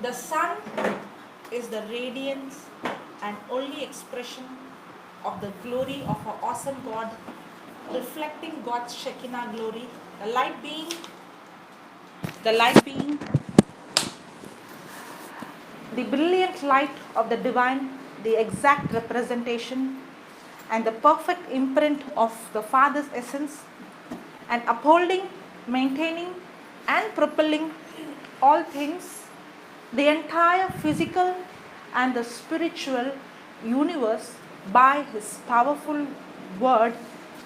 The sun is the radiance and only expression of the glory of our awesome God, reflecting God's Shekinah glory. The light being the brilliant light of the divine, the exact representation and the perfect imprint of the Father's essence, and upholding, maintaining, and propelling all things, the entire physical and the spiritual universe by His powerful word,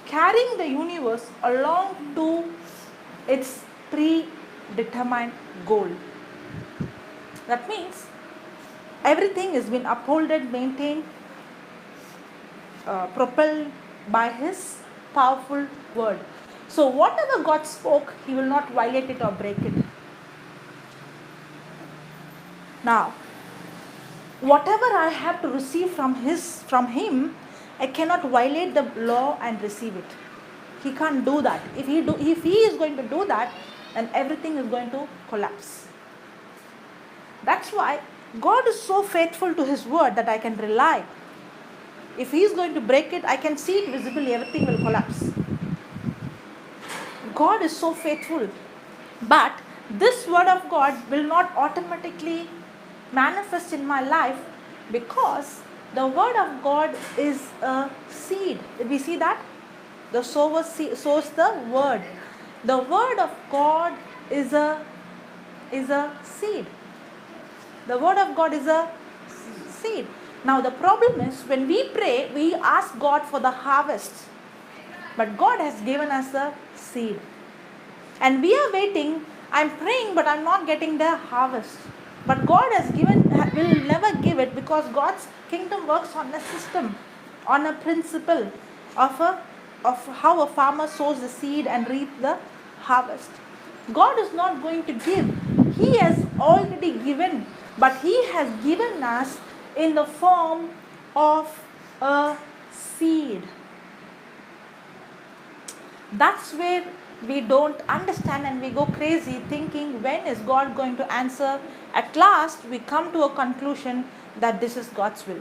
carrying the universe along to its predetermined goal. That means everything has been upholded, maintained, propelled by His powerful word. So whatever God spoke, He will not violate it or break it. Now, whatever I have to receive from Him, I cannot violate the law and receive it. He can't do that. If He is going to do that, then everything is going to collapse. That's why God is so faithful to His word that I can rely. If He is going to break it, I can see it visibly, everything will collapse. God is so faithful. But this word of God will not automatically manifest in my life, because the word of God is a seed. Did we see that? The sower sows the word. The word of God is a seed. The word of God is a seed. Now the problem is, when we pray, we ask God for the harvest. But God has given us a seed. And we are waiting. I'm praying, but I'm not getting the harvest. But God will never give it, because God's kingdom works on a system, on a principle of how a farmer sows the seed and reaps the harvest. God is not going to give. He has already given, but He has given us in the form of a seed. That's where we don't understand and we go crazy thinking, when is God going to answer? At last we come to a conclusion that this is God's will.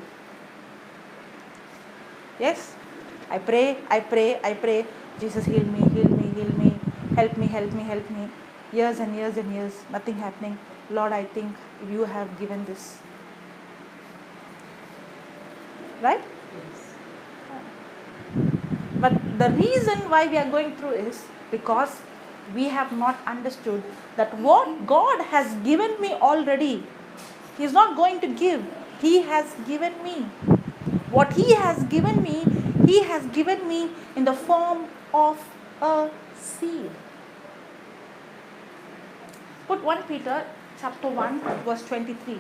Yes, I pray, Jesus heal me, help me. Years and years, nothing happening. Lord, I think you have given this. Right? But the reason why we are going through is because we have not understood that what God has given me already, He is not going to give. He has given me. What He has given me in the form of a seed. Put 1 Peter chapter 1 verse 23.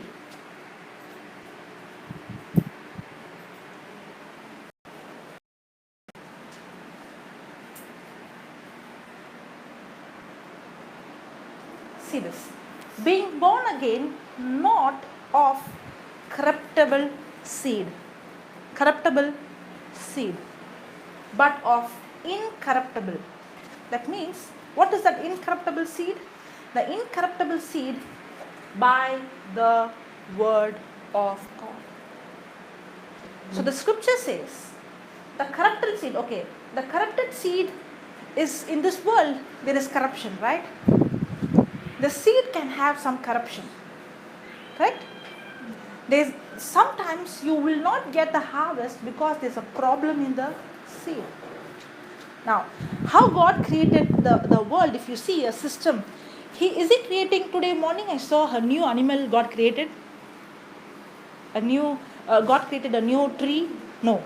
See this. Being born again, not of corruptible seed, but of incorruptible. That means, what is that incorruptible seed? The incorruptible seed by the word of God. So the scripture says, the corrupted seed is, in this world there is corruption, right? The seed can have some corruption, correct? Sometimes you will not get the harvest because there's a problem in the seed. Now, how God created the world, if you see a system, is He creating? Today morning I saw a new animal God created. God created a new tree. No.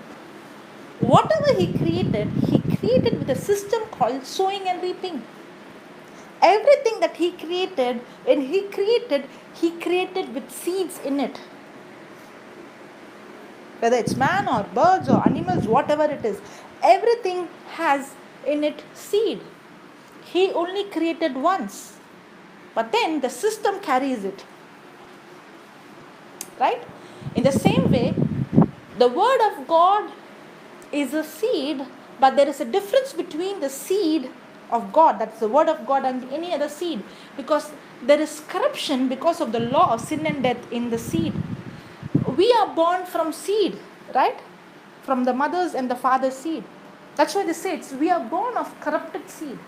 Whatever He created with a system called sowing and reaping. Everything that He created, when He created with seeds in it. Whether it's man or birds or animals, whatever it is, everything has in it seed. He only created once, but then the system carries it. Right? In the same way, the word of God is a seed, but there is a difference between the seed of God, that's the word of God, and any other seed, because there is corruption because of the law of sin and death in the seed. We are born from seed, right? From the mother's and the father's seed. That's why they say we are born of corrupted seed.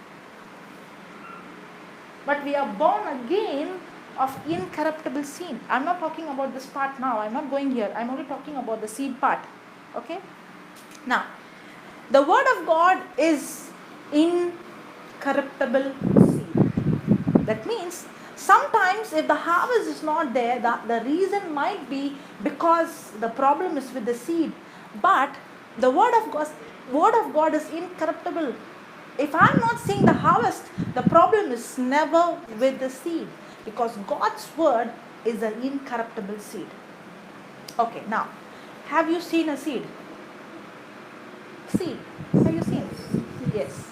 But we are born again of incorruptible seed. I'm not talking about this part now. I'm not going here. I'm only talking about the seed part. Okay? Now, the word of God is incorruptible seed. That means sometimes if the harvest is not there, the reason might be because the problem is with the seed. But the word of God is incorruptible. If I'm not seeing the harvest, the problem is never with the seed, because God's word is an incorruptible seed. Okay, now, have you seen a seed? Seed. Have you seen? Yes.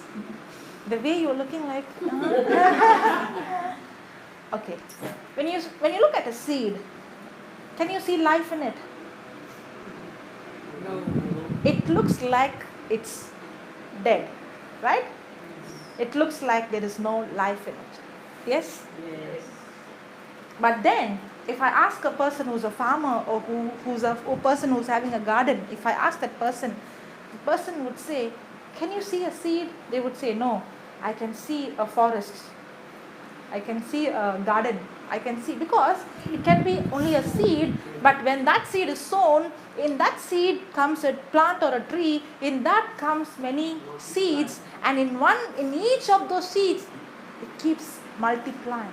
The way you're looking like. Okay. When you look at a seed, can you see life in it? No. It looks like it's dead, right? It looks like there is no life in it. Yes? Yes. But then, if I ask a person who's a farmer or who's a person who's having a garden, if I ask that person, the person would say, can you see a seed? They would say, no, I can see a forest. I can see a garden. I can see, because it can be only a seed, but when that seed is sown, in that seed comes a plant or a tree, in that comes many seeds, and in each of those seeds, it keeps multiplying.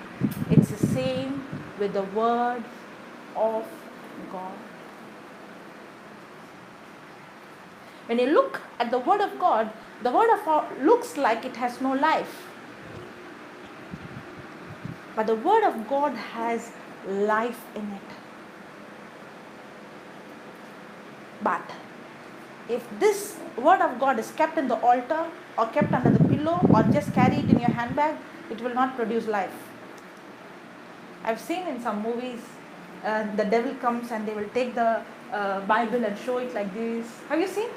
It's the same with the word of God. When you look at the word of God, the word of God looks like it has no life. But the word of God has life in it. But if this word of God is kept in the altar or kept under the pillow or just carry it in your handbag, it will not produce life. I've seen in some movies, the devil comes and they will take the Bible and show it like this. Have you seen?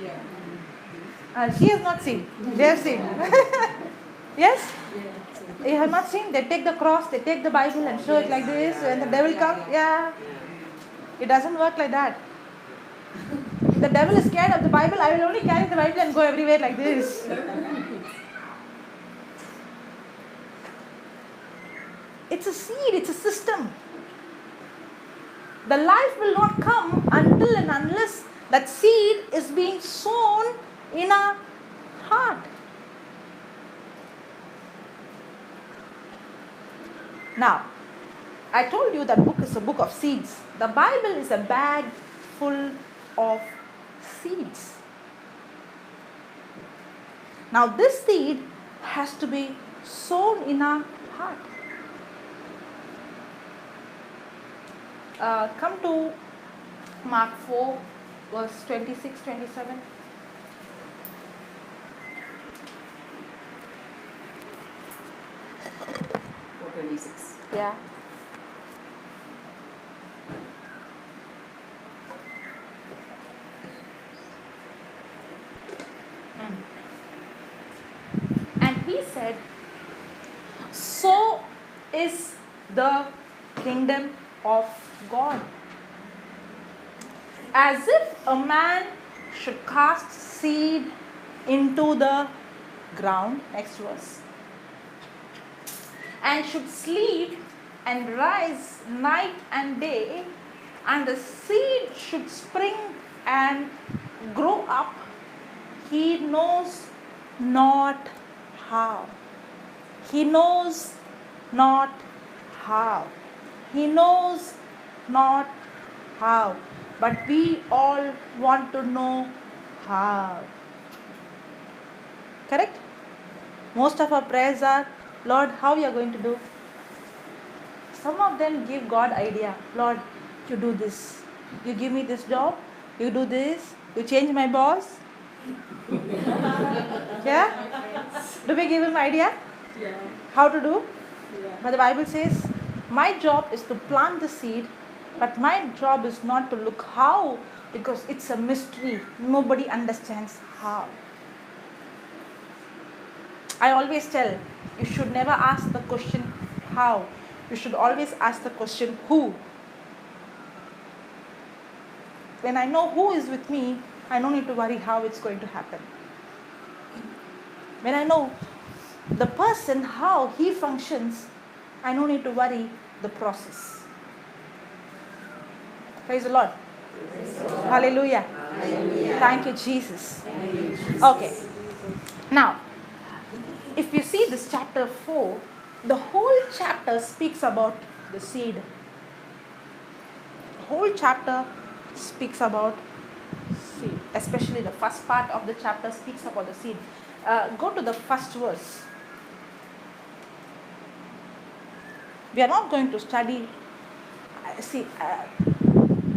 Yeah. She has not seen. They have seen. Yes? Yeah. You have not seen? They take the cross, they take the Bible and show it like this. When the devil comes, yeah. It doesn't work like that. If the devil is scared of the Bible, I will only carry the Bible and go everywhere like this. It's a seed, it's a system. The life will not come until and unless that seed is being sown in our heart. Now, I told you that book is a book of seeds. The Bible is a bag full of seeds. Now, this seed has to be sown in our heart. Come to Mark 4, verse 26, 27. Yeah. And he said, so is the kingdom of God. As if a man should cast seed into the ground, next verse, and should sleep and rise night and day, and the seed should spring and grow up, he knows not how. He knows not how. He knows not how. But we all want to know how. Correct? Most of our prayers are, Lord, how you are going to do? Some of them give God idea. Lord, you do this. You give me this job. You do this. You change my boss. Yeah? Do we give him idea? Yeah. How to do? Yeah. But the Bible says, my job is to plant the seed, but my job is not to look how, because it's a mystery. Nobody understands how. I always tell, you should never ask the question how. You should always ask the question who. When I know who is with me, I don't need to worry how it's going to happen. When I know the person, how he functions, I don't need to worry the process. Praise the Lord. Hallelujah. Hallelujah. Thank you, Jesus. Thank you, Jesus. Okay. Now, if you see this chapter 4, the whole chapter speaks about the seed. The whole chapter speaks about seed. Especially the first part of the chapter speaks about the seed. Go to the first verse. We are not going to study.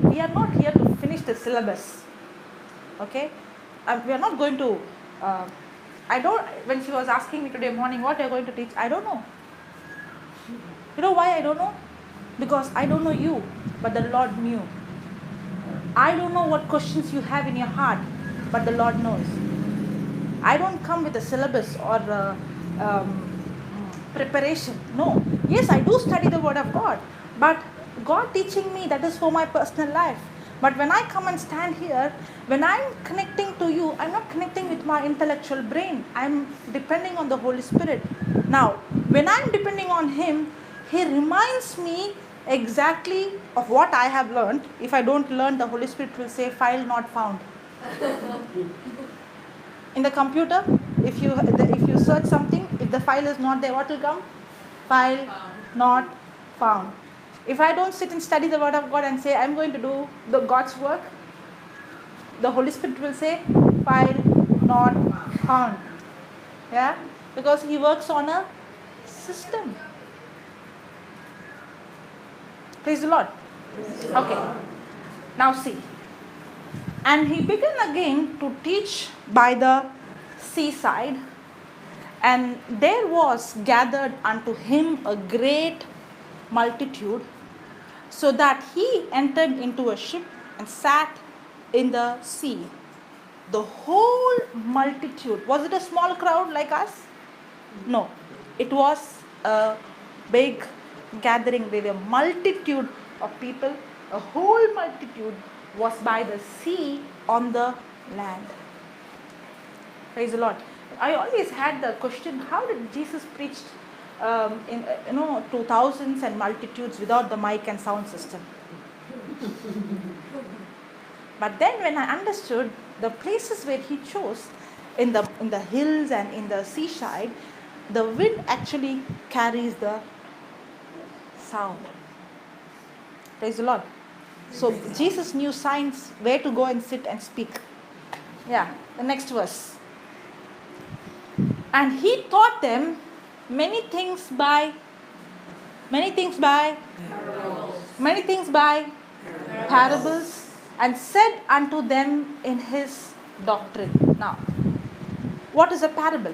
We are not here to finish the syllabus. Okay? We are not going to. When she was asking me today morning what you are going to teach, I don't know. You know why I don't know? Because I don't know you, but the Lord knew. I don't know what questions you have in your heart, but the Lord knows. I don't come with a syllabus or preparation. No. Yes, I do study the Word of God, but God teaching me, that is for my personal life. But when I come and stand here, when I'm connecting to you, I'm not connecting with my intellectual brain. I'm depending on the Holy Spirit. Now, when I'm depending on Him, He reminds me exactly of what I have learned. If I don't learn, the Holy Spirit will say, file not found. In the computer, if you search something, if the file is not there, what will come? File not found. If I don't sit and study the Word of God and say, I'm going to do the God's work, the Holy Spirit will say, file not found. Yeah? Because He works on a system. Praise the Lord. Okay. Now see. And he began again to teach by the seaside, and there was gathered unto him a great multitude, so that he entered into a ship and sat in the sea. The whole multitude, was it a small crowd like us? No, it was a big gathering. There were a multitude of people, a whole multitude was by the sea on the land. Praise the Lord. I always had the question, how did Jesus preach to thousands and multitudes without the mic and sound system? But then when I understood the places where he chose, in the hills and in the seaside, the wind actually carries the sound. Praise the Lord. So Jesus knew signs where to go and sit and speak. Yeah, the next verse. And he taught them many things by parables, and said unto them in his doctrine. Now, what is a parable?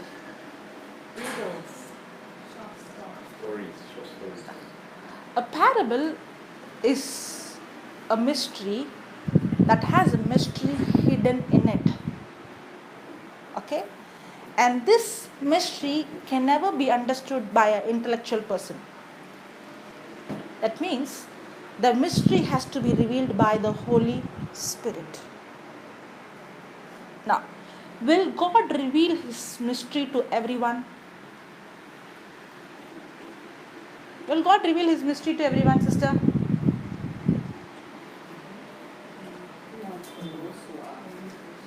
A parable is a mystery that has a mystery hidden in it. Okay? And this mystery can never be understood by an intellectual person. That means the mystery has to be revealed by the Holy Spirit. Now, will God reveal His mystery to everyone? Will God reveal His mystery to everyone, sister?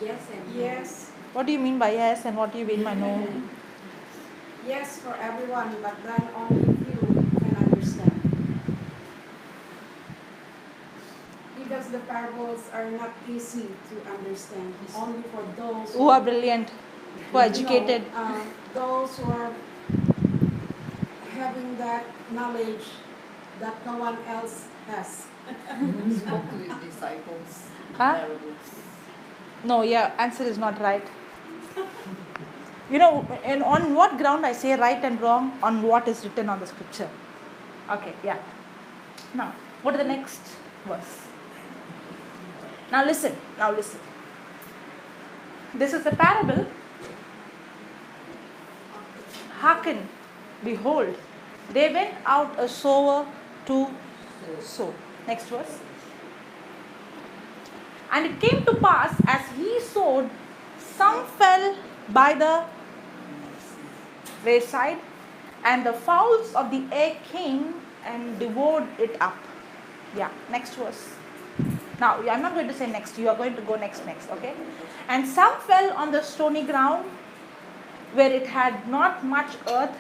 Yes and yes. What do you mean by yes and what do you mean by no? Yes for everyone, but then only few can understand. Because the parables are not easy to understand. Only for those Who are brilliant, who are educated. Those who are having that knowledge that no one else has. Spoke to his disciples. Huh? Parables. No, yeah, answer is not right. And on what ground I say right and wrong? On what is written on the scripture. Okay, yeah. Now, what is the next verse? Now listen. This is a parable hearken, behold, they went out a sower to sow. Next verse. And it came to pass, as he sowed, some fell by the wayside, and the fowls of the air came and devoured it up. Yeah, next verse. Now, I'm not going to say next, you are going to go next, okay? And some fell on the stony ground, where it had not much earth,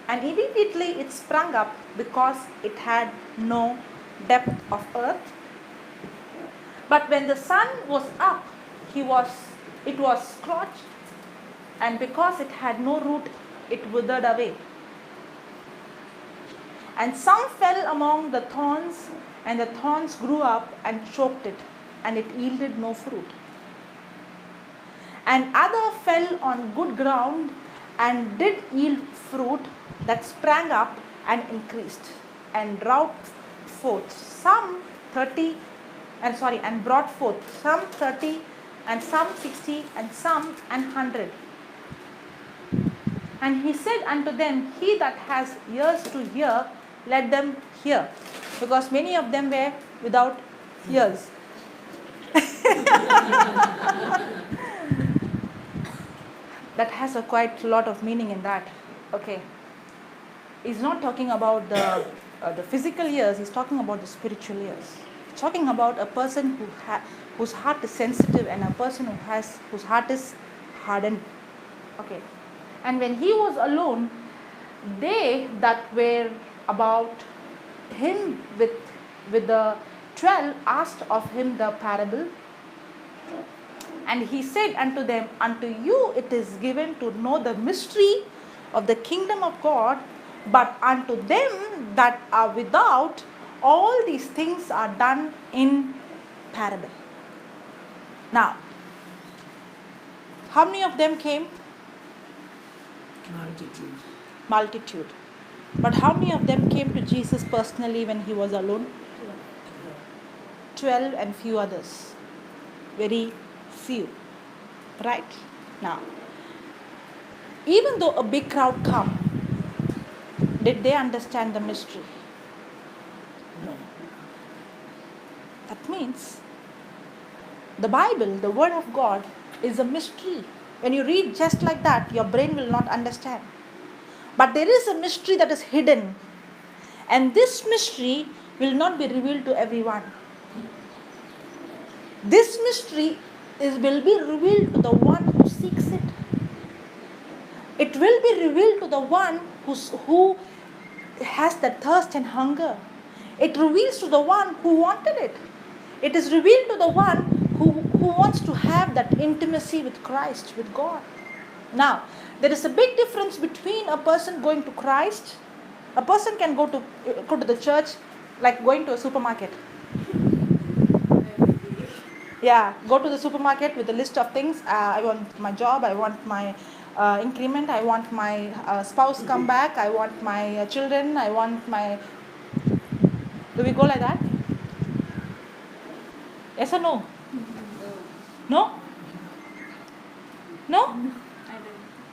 and immediately it sprung up, because it had no depth of earth. But when the sun was up, it was scorched, and because it had no root, it withered away. And some fell among the thorns, and the thorns grew up and choked it, and it yielded no fruit. And other fell on good ground, and did yield fruit, that sprang up and increased, and brought forth and brought forth some 30, and some 60, and some 100. And he said unto them, he that has ears to hear, let them hear. Because many of them were without ears. That has a quite lot of meaning in that. Okay. He's not talking about the physical ears, he's talking about the spiritual ears. He's talking about a person whose heart is sensitive, and a person whose heart is hardened. Okay. And when he was alone, they that were about him with the 12 asked of him the parable. And he said unto them, unto you it is given to know the mystery of the kingdom of God, but unto them that are without, all these things are done in parable. Now, how many of them came? Multitude. But how many of them came to Jesus personally when he was alone? 12 and few others. Very few. Right? Now, even though a big crowd come, did they understand the mystery? No. That means the Bible, the Word of God, is a mystery. When you read just like that, your brain will not understand. But there is a mystery that is hidden. And this mystery will not be revealed to everyone. This mystery will be revealed to the one who seeks it. It will be revealed to the one who has the thirst and hunger. It reveals to the one who wanted it. It is revealed to the one who wants to have that intimacy with Christ, with God. Now, there is a big difference between a person going to Christ. A person can go to the church like going to a supermarket. Yeah, go to the supermarket with a list of things. I want my job, I want my increment, I want my spouse come back, I want my children, I want my... Do we go like that? Yes or no? No? No?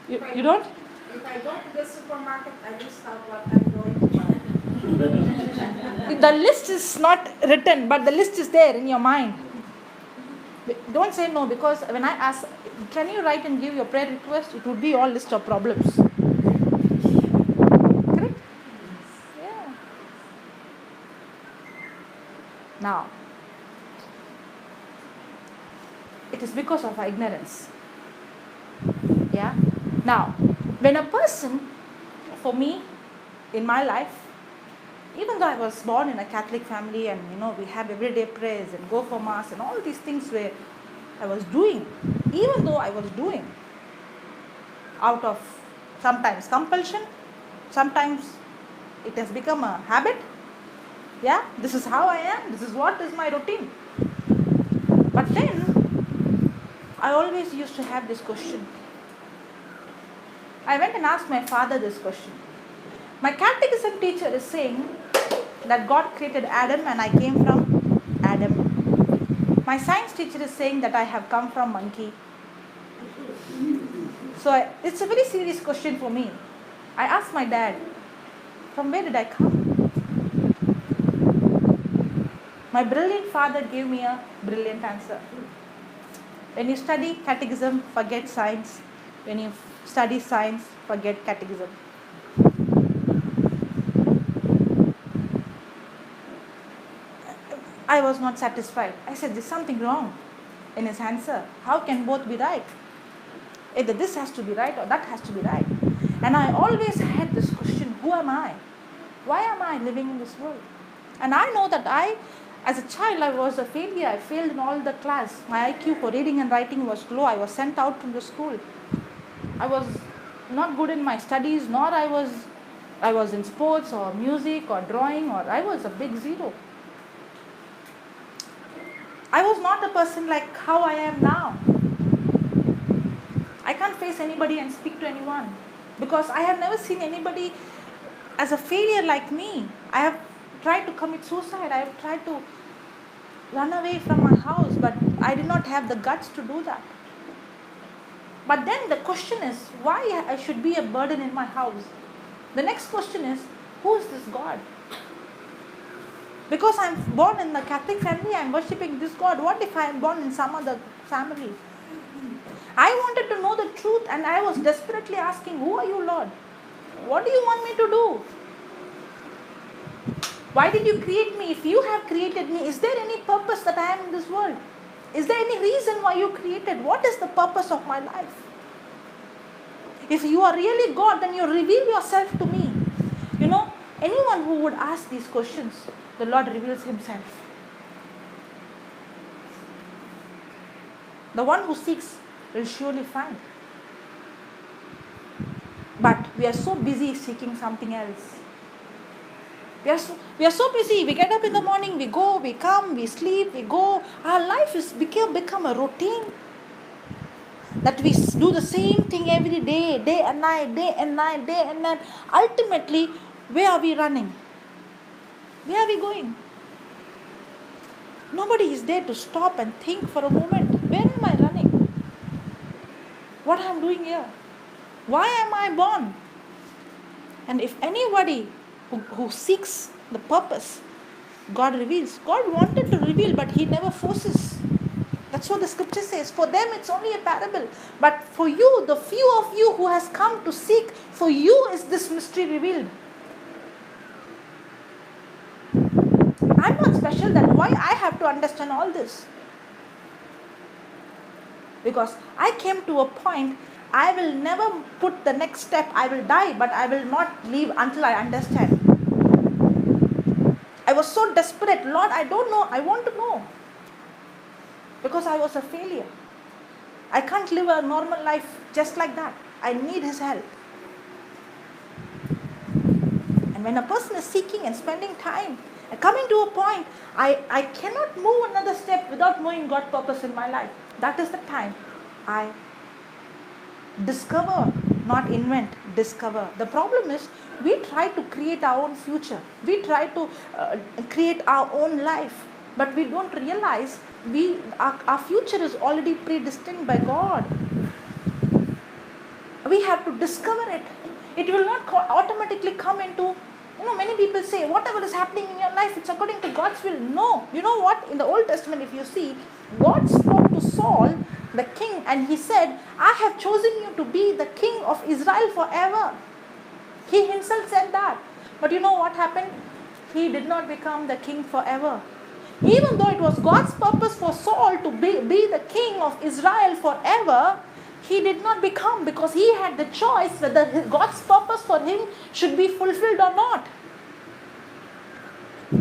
You don't? If I go to the supermarket, I list out what I'm going to buy. The list is not written, but the list is there in your mind. Don't say no, because when I ask, can you write and give your prayer request? It would be all list of problems. Correct? Yeah. Now, it is because of our ignorance. Yeah. Now, when a person, for me, in my life, even though I was born in a Catholic family and we have everyday prayers and go for mass and all these things where I was doing, even though I was doing out of sometimes compulsion, sometimes it has become a habit. Yeah, this is how I am, this is what is my routine. But then, I always used to have this question. I went and asked my father this question. My catechism teacher is saying that God created Adam and I came from Adam. My science teacher is saying that I have come from monkey. So it's a very serious question for me. I asked my dad, from where did I come? My brilliant father gave me a brilliant answer. When you study catechism, forget science. When you study science, forget catechism. I was not satisfied. I said, there's something wrong in his answer. How can both be right? Either this has to be right or that has to be right. And I always had this question, who am I? Why am I living in this world? And I know that as a child, I was a failure. I failed in all the class. My IQ for reading and writing was low. I was sent out from the school. I was not good in my studies, nor I was in sports or music or drawing, or I was a big zero. I was not a person like how I am now. I can't face anybody and speak to anyone because I have never seen anybody as a failure like me. I have tried to commit suicide. I have tried to run away from my house, but I did not have the guts to do that. But then the question is, why I should be a burden in my house? The next question is, who is this God? Because I'm born in the Catholic family, I'm worshipping this God. What if I am born in some other family? I wanted to know the truth and I was desperately asking, who are you, Lord? What do you want me to do? Why did you create me? If you have created me, is there any purpose that I am in this world? Is there any reason why you created? What is the purpose of my life? If you are really God, then you reveal yourself to me. You know, anyone who would ask these questions, the Lord reveals himself. The one who seeks will surely find. But we are so busy seeking something else. We are so busy. We get up in the morning, we go, we come, we sleep, we go. Our life is become a routine. That we do the same thing every day, day and night, day and night, day and night. Ultimately, where are we running? Where are we going? Nobody is there to stop and think for a moment. Where am I running? What am I doing here? Why am I born? And if anybody who seeks the purpose, God reveals. God wanted to reveal, but He never forces. That's what the scripture says. For them, it's only a parable. But for you, the few of you who has come to seek, for you is this mystery revealed. I'm not special. That's why I have to understand all this. Because I came to a point, I will never put the next step. I will die, but I will not leave until I understand. I was so desperate. Lord, I don't know. I want to know. Because I was a failure. I can't live a normal life just like that. I need His help. And when a person is seeking and spending time, and coming to a point, I cannot move another step without knowing God's purpose in my life. That is the time I discover, not invent, discover. The problem is, we try to create our own future. We try to create our own life. But we don't realize our future is already predestined by God. We have to discover it. It will not automatically come into, many people say, whatever is happening in your life, it's according to God's will. No. You know what? In the Old Testament, if you see, God spoke to Saul, the king, and He said, I have chosen you to be the king of Israel forever. He Himself said that. But you know what happened? He did not become the king forever. Even though it was God's purpose for Saul to be the king of Israel forever, he did not become, because he had the choice whether God's purpose for him should be fulfilled or not.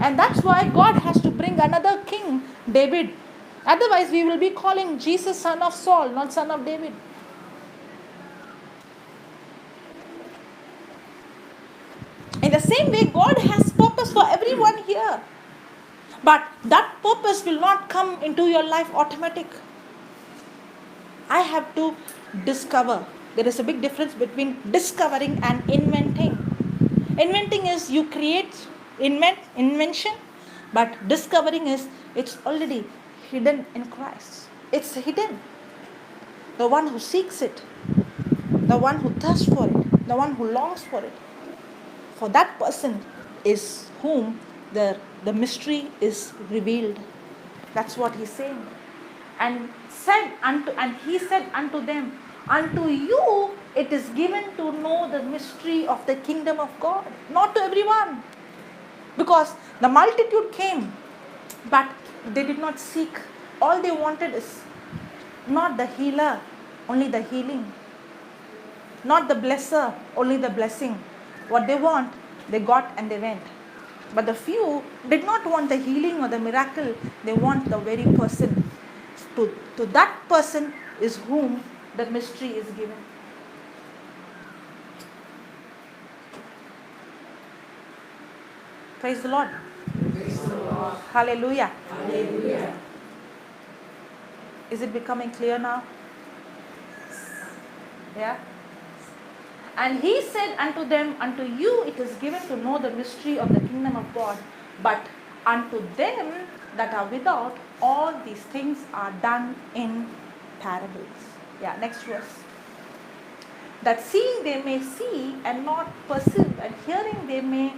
And that's why God has to bring another king, David. Otherwise, we will be calling Jesus son of Saul, not son of David. In the same way, God has purpose for everyone here. But that purpose will not come into your life automatic. I have to discover. There is a big difference between discovering and inventing. Inventing is you create, invention. But discovering is, it's already hidden in Christ. It's hidden. The one who seeks it, the one who thirsts for it, the one who longs for it. For that person is whom the mystery is revealed. That's what he's saying. And he said unto them, unto you it is given to know the mystery of the kingdom of God. Not to everyone. Because the multitude came, but they did not seek. All they wanted is not the healer, only the healing. Not the blesser, only the blessing. What they want, they got and they went. But the few did not want the healing or the miracle. They want the very person. To that person is whom the mystery is given. Praise the Lord. Praise the Lord. Hallelujah. Hallelujah. Is it becoming clear now? Yeah. And he said unto them, unto you it is given to know the mystery of the kingdom of God, but unto them that are without, all these things are done in parables. Yeah, next verse. That seeing they may see and not perceive, and hearing they may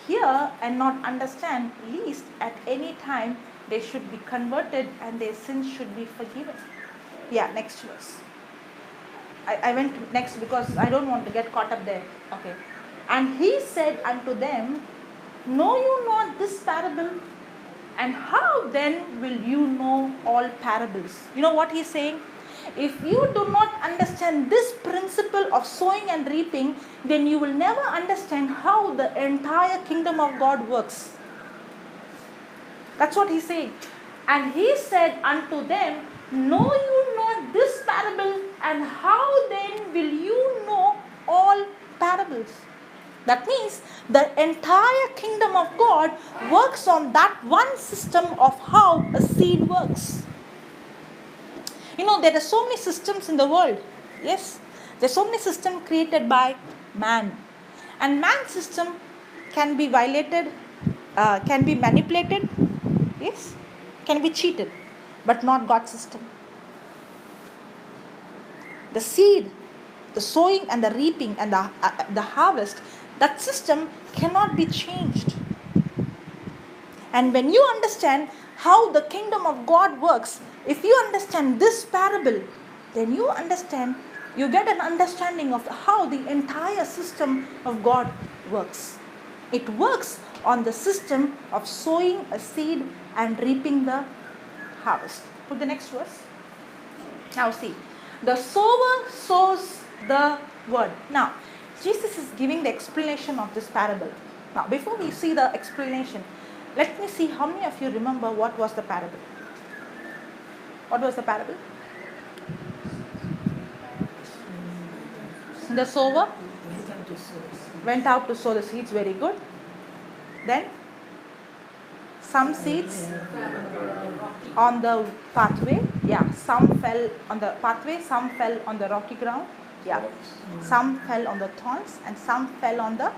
hear and not understand, lest at any time they should be converted and their sins should be forgiven. Yeah, next verse. I went next because I don't want to get caught up there. Okay. And he said unto them, know you not this parable? And how then will you know all parables? You know what he's saying? If you do not understand this principle of sowing and reaping, then you will never understand how the entire kingdom of God works. That's what he's saying. And he said unto them, know you not this parable? And how then will you know all parables? That means the entire kingdom of God works on that one system of how a seed works. You know, there are so many systems in the world. Yes, there are so many systems created by man. And man's system can be violated, can be manipulated, yes, can be cheated, but not God's system. The seed, the sowing and the reaping and the harvest, that system cannot be changed. And when you understand how the kingdom of God works, if you understand this parable, then you get an understanding of how the entire system of God works. It works on the system of sowing a seed and reaping the harvest. Put the next verse. Now see. The sower sows the word. Now, Jesus is giving the explanation of this parable. Now, before we see the explanation, let me see how many of you remember what was the parable. What was the parable? The sower went out to sow the seeds. Very good. Then, some seeds on the pathway. Yeah, some fell on the pathway, some fell on the rocky ground. Yeah, some fell on the thorns and some fell on the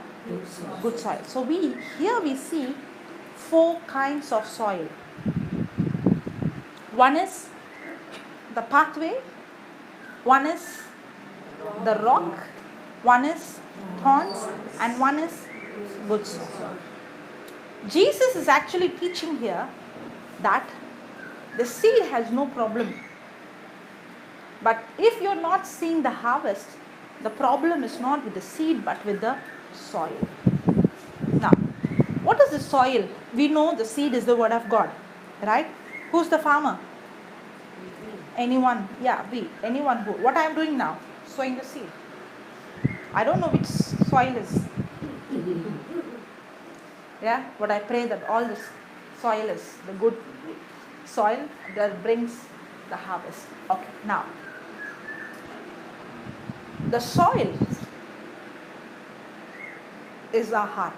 good soil. So here we see 4 kinds of soil. One is the pathway, one is the rock, one is thorns, and one is good soil. Jesus is actually teaching here that the seed has no problem. But if you're not seeing the harvest, the problem is not with the seed but with the soil. Now, what is the soil? We know the seed is the word of God, right? Who's the farmer? Anyone? Yeah, we. Anyone who. What I am doing now? Sowing the seed. I don't know which soil is. Yeah, but I pray that all this soil is the good soil that brings the harvest. Okay, now the soil is our heart.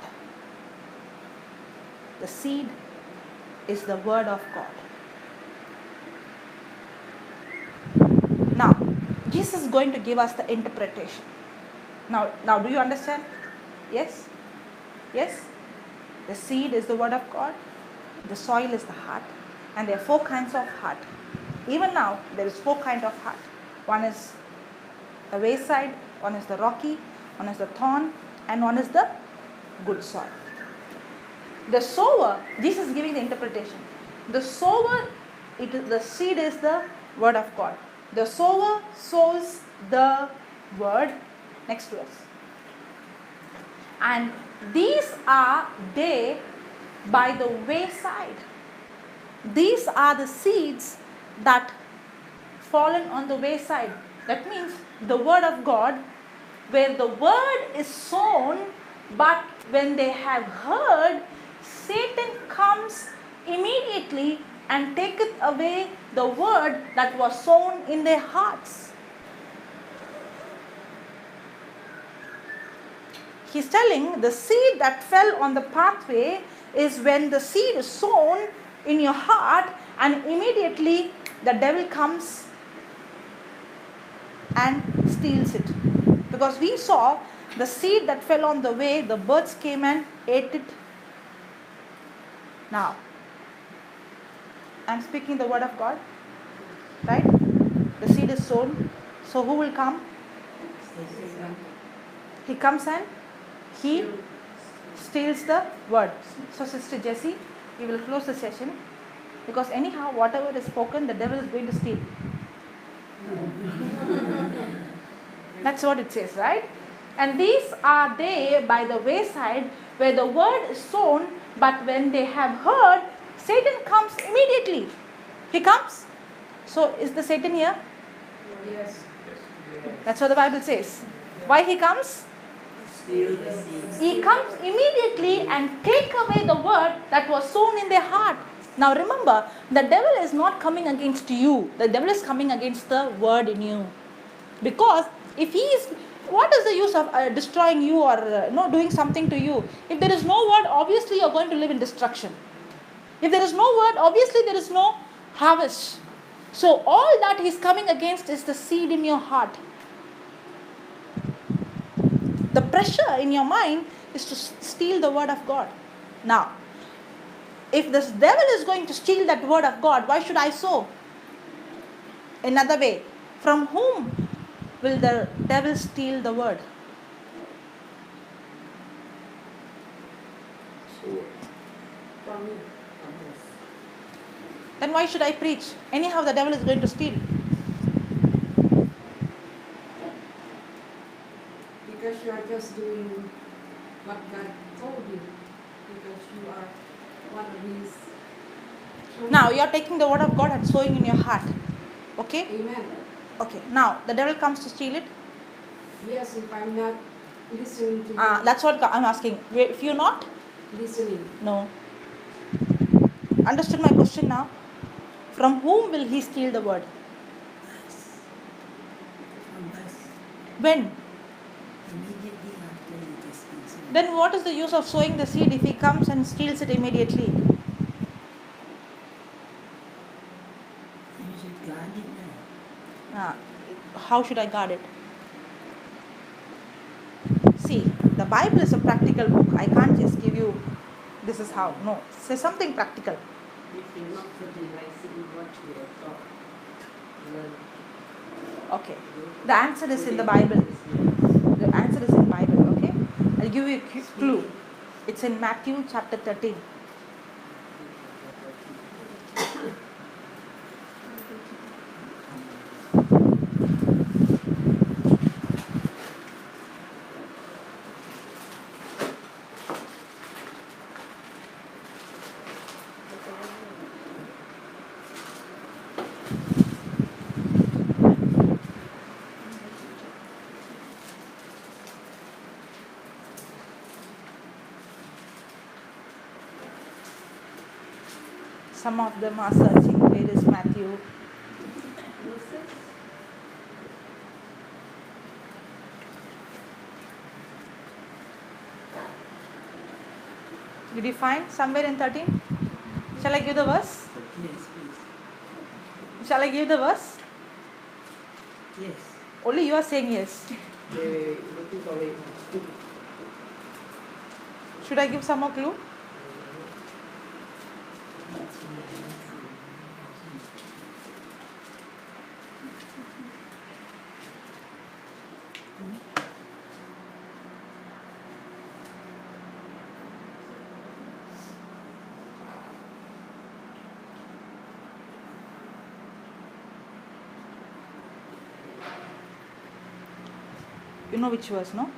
The seed is the word of God. Now, Jesus is going to give us the interpretation. Now, do you understand? Yes? Yes? The seed is the word of God. The soil is the heart. And there are 4 kinds of heart. Even now, there is 4 kinds of heart. One is the wayside, one is the rocky, one is the thorn, and one is the good soil. The sower, Jesus is giving the interpretation. The sower, the seed is the word of God. The sower sows the word. Next verse. And these are they by the wayside. These are the seeds that fallen on the wayside. That means the word of God, where the word is sown, but when they have heard, Satan comes immediately and taketh away the word that was sown in their hearts. He's telling the seed that fell on the pathway is when the seed is sown in your heart, and immediately the devil comes and steals it. Because we saw the seed that fell on the way, the birds came and ate it. Now, I'm speaking the word of God, right? The seed is sown. So who will come? He comes and he steals the word. So Sister Jessie, we will close the session, because anyhow whatever is spoken, the devil is going to steal. That's what it says, right? And these are they by the wayside, where the word is sown, but when they have heard, Satan comes immediately. He comes. So is the Satan here? Yes. That's what the Bible says. Why he comes? He comes immediately and take away the word that was sown in their heart. Now remember, the devil is not coming against you. The devil is coming against the word in you. Because if he is, what is the use of destroying you or doing something to you? If there is no word, obviously you are going to live in destruction. If there is no word, obviously there is no harvest. So all that he is coming against is the seed in your heart. The pressure in your mind is to steal the word of God. Now, if this devil is going to steal that word of God, why should I sow? Another way, from whom will the devil steal the word? From me. Then why should I preach? Anyhow, the devil is going to steal. Because you are just doing what God told you. Because you are one of His children. Now, you are taking the word of God and sowing in your heart. Okay? Amen. Okay. Now, the devil comes to steal it. Yes, if I'm not listening to you. That's what I'm asking. If you're not? Listening. No. Understood my question now? From whom will he steal the word? When? Immediately after it is consumed. Then what is the use of sowing the seed if he comes and steals it immediately? You should guard it now. How should I guard it? See, the Bible is a practical book. I can't just give you, this is how. No, say something practical. If you're not fertilizing what you are taught, learn. Okay. The answer is in the Bible. The answer is in Bible, okay? I'll give you a clue. It's in Matthew chapter 13. Some of them are searching where is Matthew. Did you find somewhere in 13? Shall I give the verse? Yes, please. Shall I give the verse? Yes. Only you are saying yes. Looking for it. Should I give some more clue? You know which verse, no?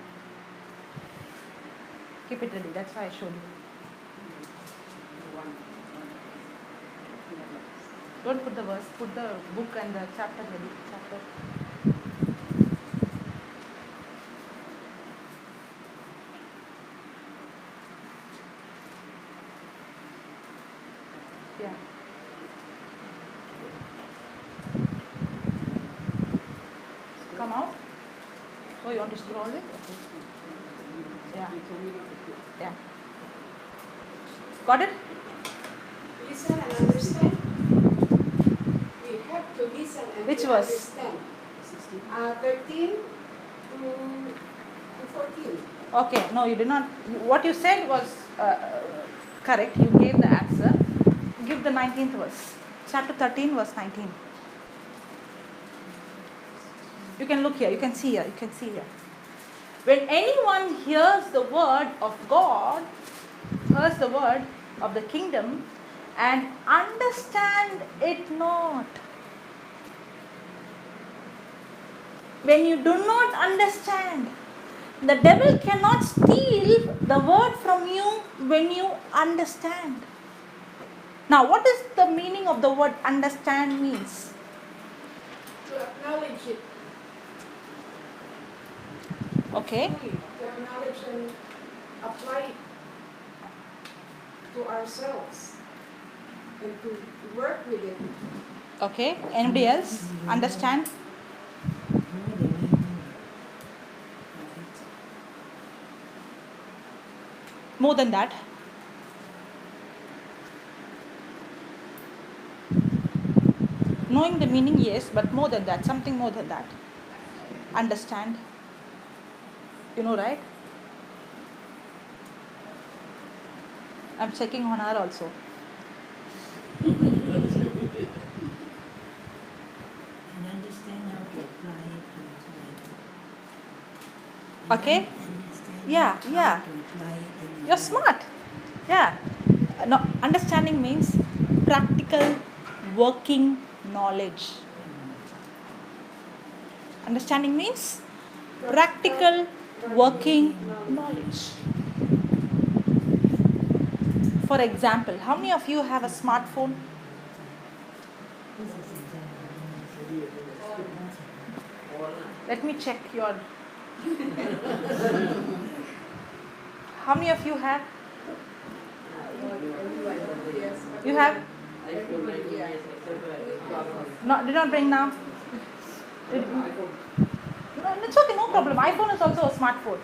Keep it ready. That's why I showed you. Don't put the verse. Put the book and the chapter ready. Chapter. Yeah. Come out. Oh, you want to scroll it? Okay. Yeah. Yeah. Got it? Listen and understand. We have to listen and Which to verse? understand. 13 to 14. Okay. No, you did not. What you said was correct. You gave the answer. Give the 19th verse. Chapter 13, verse 19. You can look here. You can see here. You can see here. When anyone hears the word of God, hears the word of the kingdom, and understand it not. When you do not understand, the devil cannot steal the word from you when you understand. Now, what is the meaning of the word understand means? To acknowledge it. Okay. To acknowledge and apply it to ourselves. And to work with it. Okay. Anybody else understand? Know the meaning of it. More than that. Knowing the meaning, yes, but more than that, something more than that. Understand. You know, right? I'm checking on her also. And understand how to apply it to his life. Okay? Understand Yeah, how yeah. to apply it in his You're life. smart. Yeah. No, understanding means practical working knowledge. Understanding means practical working knowledge. For example, how many of you have a smartphone? This is example. Let me check your. How many of you have? Yes. You have? No, did not bring now. No, it's okay, no problem. iPhone is also a smartphone.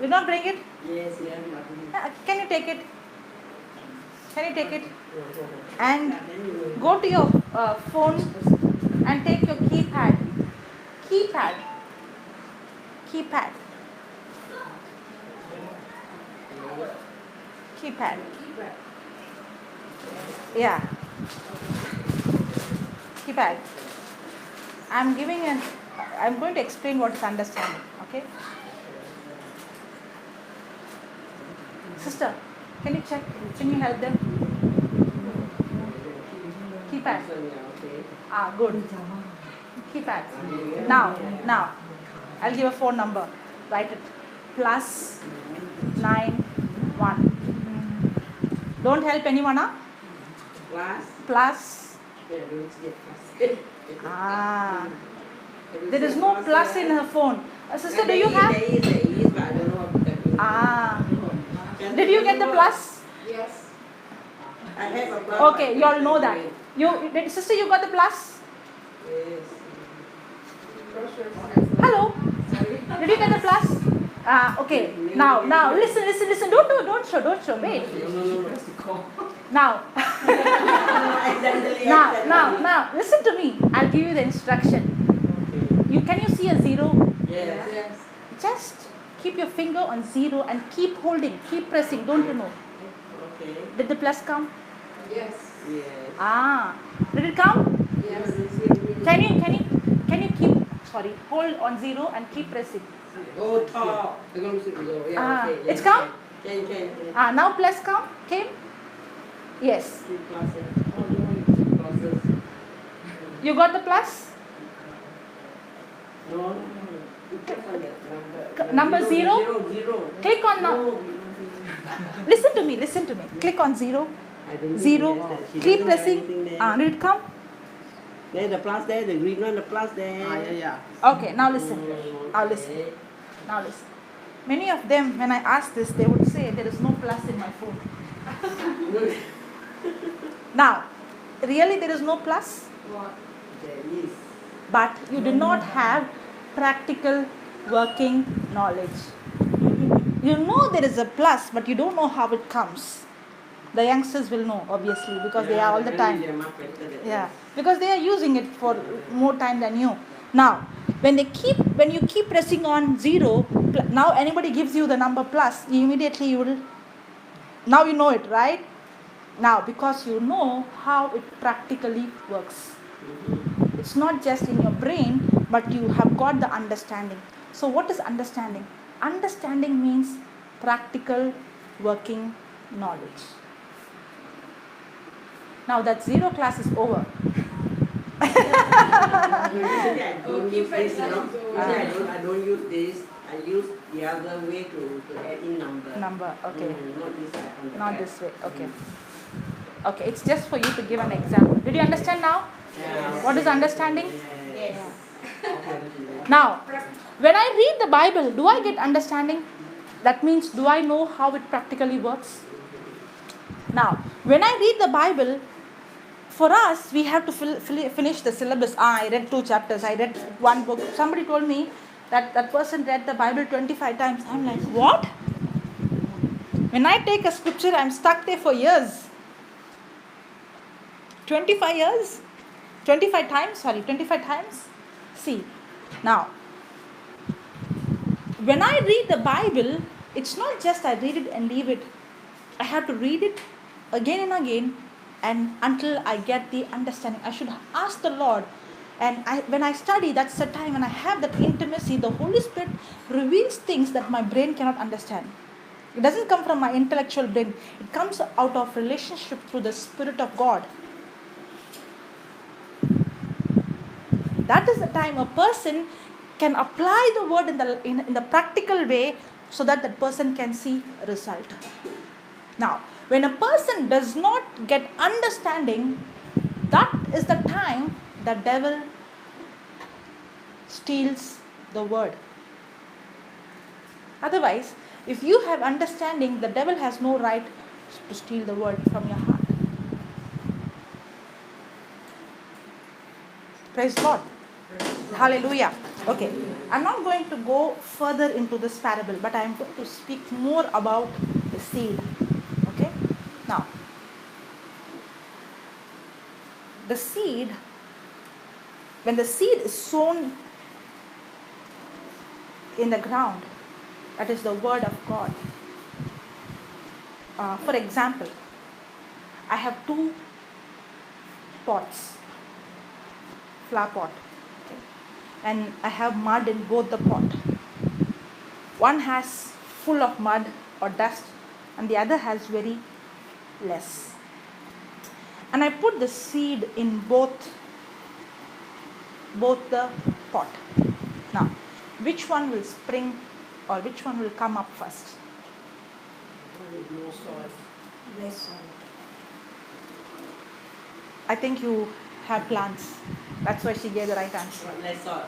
Did not bring it? Yes, Can you take it? Can you take it? And go to your phone and take your keypad. Keypad. Keypad. Keypad. Yeah. Keypad. I'm going to explain what is understanding. Okay. Sister, can you check? Can you help them? Keypad. Ah, good. Keypad. Now, I'll give a phone number. Write it. +91. Don't help anyone, huh? Plus. Ah. There is no plus in her phone. Sister, do you have? There is, but I don't know what that means. Ah. Did you get the plus? Yes. I have a plus. Okay, you all know that. Sister, you got the plus? Yes. Hello? Did you get the plus? Okay. Now, listen. Don't show. Wait. Now. now, listen to me. I'll give you the instruction. Can you see a 0? Yes. Yes. Just keep your finger on 0 and keep holding, keep pressing. Don't you know? Okay. Did the plus come? Yes. Yes. Ah. Did it come? Yes. Can you keep hold on 0 and keep pressing. Oh, top. I'm going to sit below. Yeah, okay. It's come? Can. Now plus came? Yes. 2 pluses. Oh, no, 2 pluses. You got the plus? No. Click on that number. Number zero? Zero. Click on No, now. we don't use Listen to me. Click on zero. I don't think Zero. she has that. She Keep doesn't have pressing. anything there. Did it come? There, the plus there, the green one, the plus there. yeah. Okay, now listen. Now listen. Now listen. Many of them, when I ask this, they would say there is no plus in my phone. Now, really there is no plus? What? There is. But you do not have practical working knowledge. You know there is a plus, but you don't know how it comes. The youngsters will know, obviously, because they are all the time. Yeah, because they are using it for more time than you. Now, when you keep pressing on zero, now anybody gives you the number plus, immediately you will. Now you know it, right? Now, because you know how it practically works. It's not just in your brain, but you have got the understanding. So what is understanding? Understanding means practical working knowledge. Now that zero class is over. I don't use this, you know. Okay. I don't use this. I use the other way to add in number. Number, okay. Not this way. on the Not back. this way, okay. Okay, it's just for you to give an example. Did you understand now? Yeah. What is understanding? Yes. Now, when I read the Bible, do I get understanding? That means, do I know how it practically works? Now, when I read the Bible, for us, we have to finish the syllabus. I read 2 chapters. I read 1 book. Somebody told me that person read the Bible 25 times. I'm like, what? When I take a scripture, I'm stuck there for years. 25 years? 25 times? See, now, when I read the Bible, it's not just I read it and leave it. I have to read it again and again, and until I get the understanding. I should ask the Lord. And when I study, that's the time when I have that intimacy. The Holy Spirit reveals things that my brain cannot understand. It doesn't come from my intellectual brain. It comes out of relationship through the Spirit of God. That is the time a person can apply the word in the practical way, so that that person can see a result. Now, when a person does not get understanding, that is the time the devil steals the word. Otherwise, if you have understanding, the devil has no right to steal the word from your heart. Praise God. Hallelujah. Okay, I'm not going to go further into this parable, but I'm going to speak more about the seed. Okay, now, the seed, when the seed is sown in the ground, that is the word of God. For example, I have 2 pots, flower pot, okay, and I have mud in both the pot. One has full of mud or dust, and the other has very less. And I put the seed in both the pot. Now, which one will spring, or which one will come up first? No soil. Less soil. I think you have plants. That's why she gave the right answer. Less soil.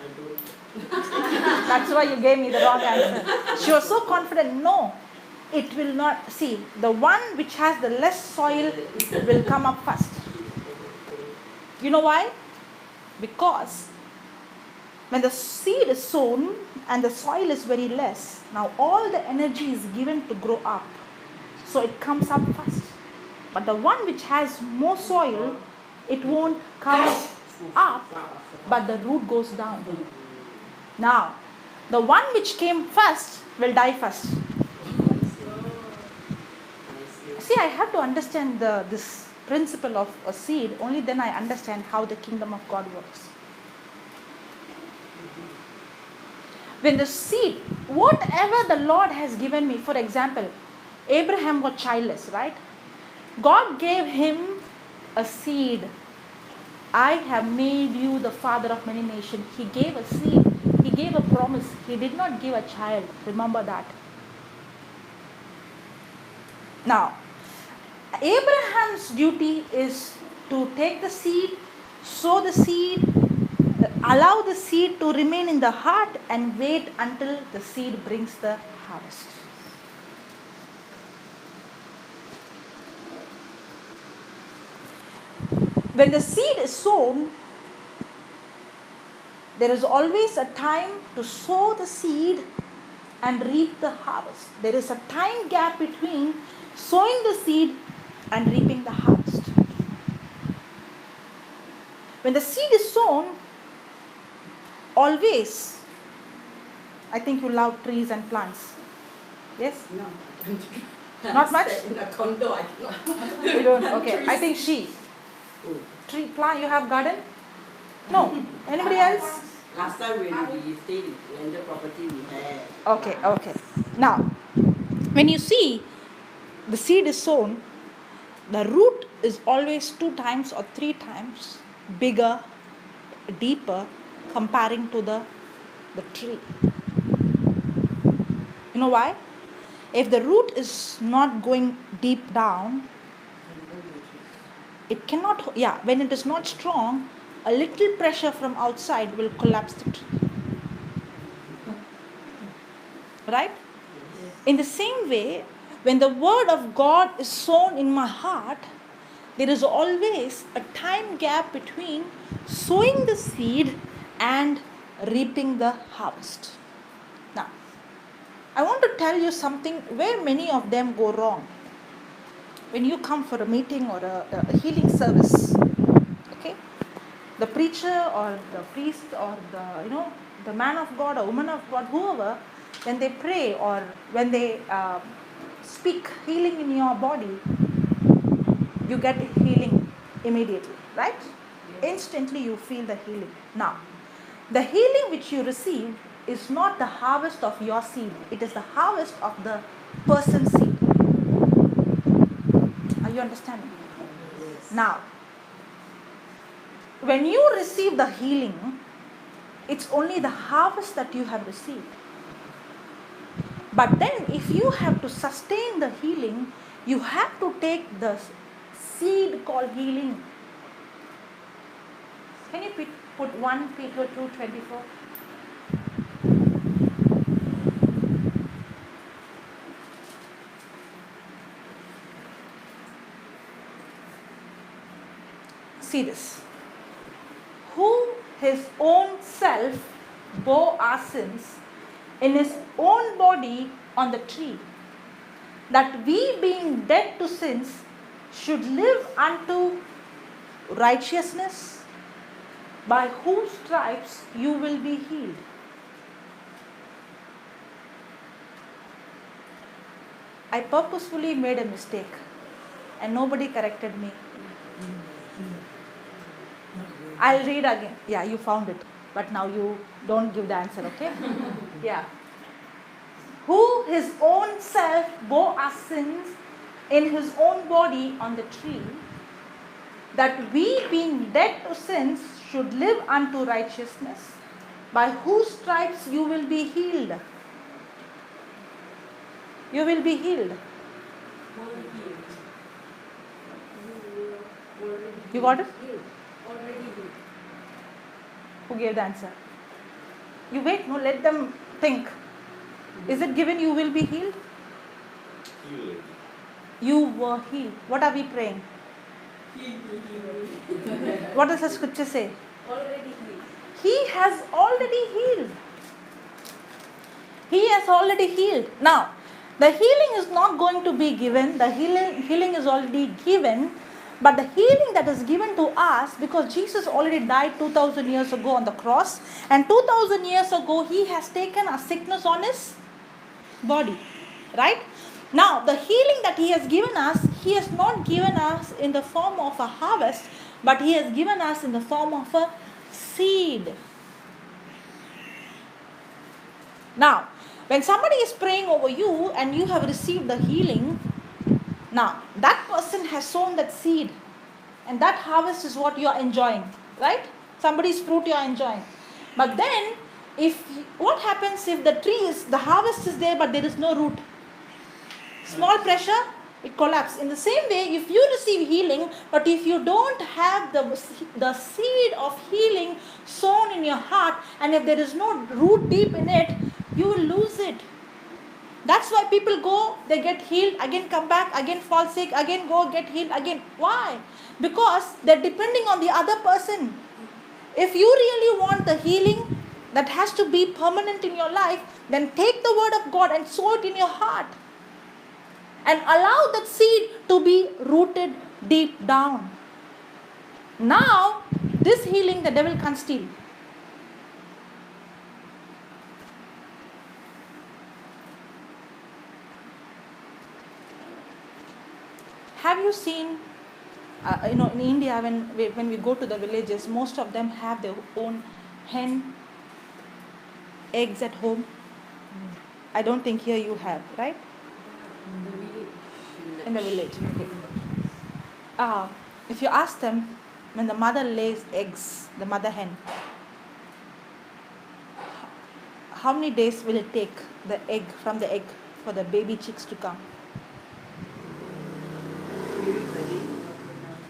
I don't. That's why you gave me the wrong answer. She was so confident. No, it will not. See, the one which has the less soil will come up first. You know why? Because when the seed is sown and the soil is very less, now all the energy is given to grow up. So it comes up first. But the one which has more soil, it won't come up, but the root goes down. Now, the one which came first will die first. See, I have to understand this principle of a seed. Only then I understand how the kingdom of God works. When the seed, whatever the Lord has given me, for example, Abraham was childless, right? God gave him a seed. I have made you the father of many nations. He gave a seed. gave a promise. He did not give a child. Remember that. Now, Abraham's duty is to take the seed, sow the seed, allow the seed to remain in the heart and wait until the seed brings the harvest. When the seed is sown, there is always a time to sow the seed and reap the harvest. There is a time gap between sowing the seed and reaping the harvest. When the seed is sown, always, I think you love trees and plants. Yes? No. Not much? In a condo, I cannot. You don't? Okay. I think she. Oh. Tree, plant, you have garden? No. Anybody else? Last time when we stayed in landed property, we had. Okay. Now, when you see the seed is sown, the root is always 2 times or 3 times bigger, deeper, comparing to the tree. You know why? If the root is not going deep down, it cannot, when it is not strong, a little pressure from outside will collapse the tree. Right? In the same way, when the word of God is sown in my heart, there is always a time gap between sowing the seed and reaping the harvest. Now, I want to tell you something where many of them go wrong. When you come for a meeting or a healing service, okay, the preacher or the priest or the man of God or woman of God, whoever, when they pray or when they speak healing in your body, you get healing immediately, right? Instantly you feel the healing. Now, the healing which you receive is not the harvest of your seed. It is the harvest of the person's seed. Are you understanding? Yes. Now, when you receive the healing, it's only the harvest that you have received. But then if you have to sustain the healing, you have to take the seed called healing. Can you put 1 Peter 2:24? See this. Who his own self bore our sins in his own body on the tree, that we being dead to sins should live unto righteousness, by whose stripes you will be healed. I purposefully made a mistake and nobody corrected me. I'll read again. Yeah, you found it. But now you don't give the answer, okay? Yeah. Who his own self bore our sins in his own body on the tree, that we being dead to sins should live unto righteousness, by whose stripes you will be healed. You will be healed. You got it? Who gave the answer? You wait, no, let them think. Is it given you will be healed? You were healed. What are we praying? What does the scripture say? Already healed. He has already healed. He has already healed. Now, the healing is not going to be given. The healing is already given. But the healing that is given to us, because Jesus already died 2000 years ago on the cross, and 2000 years ago he has taken our sickness on his body, right? Now the healing that he has given us, he has not given us in the form of a harvest, but he has given us in the form of a seed. Now, when somebody is praying over you and you have received the healing, now that person has sown that seed, and that harvest is what you are enjoying, right? Somebody's fruit you are enjoying. But then What happens if the harvest is there, but there is no root? Small pressure, it collapses. In the same way, if you receive healing, but if you don't have the seed of healing sown in your heart, and if there is no root deep in it, you will lose it. That's why people go, they get healed, again come back, again fall sick, again go get healed, again. Why? Because they're depending on the other person. If you really want the healing that has to be permanent in your life, then take the word of God and sow it in your heart. And allow that seed to be rooted deep down. Now, this healing the devil can't steal. Have you seen, in India, when we go to the villages, most of them have their own hen eggs at home. I don't think here you have, right? In the village. Okay. If you ask them, when the mother lays eggs, the mother hen, how many days will it take from the egg for the baby chicks to come?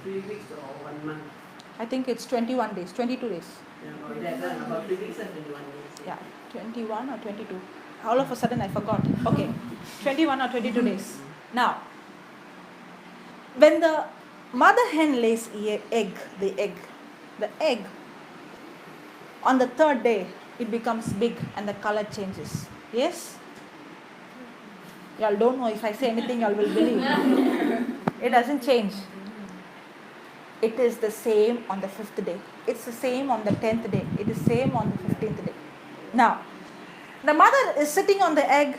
3 weeks or 1 month. I think it's 21 days, 22 days. Yeah, about 3 weeks and 21 days. Yeah, 21 or 22. All of a sudden I forgot. Okay, 21 or 22 days. Now, when the mother hen lays the egg, on the third day, it becomes big and the color changes. Yes? Y'all don't know if I say anything, y'all will believe. It doesn't change. It is the same on the 5th day. It's the same on the 10th day. It is the same on the 15th day. Now, the mother is sitting on the egg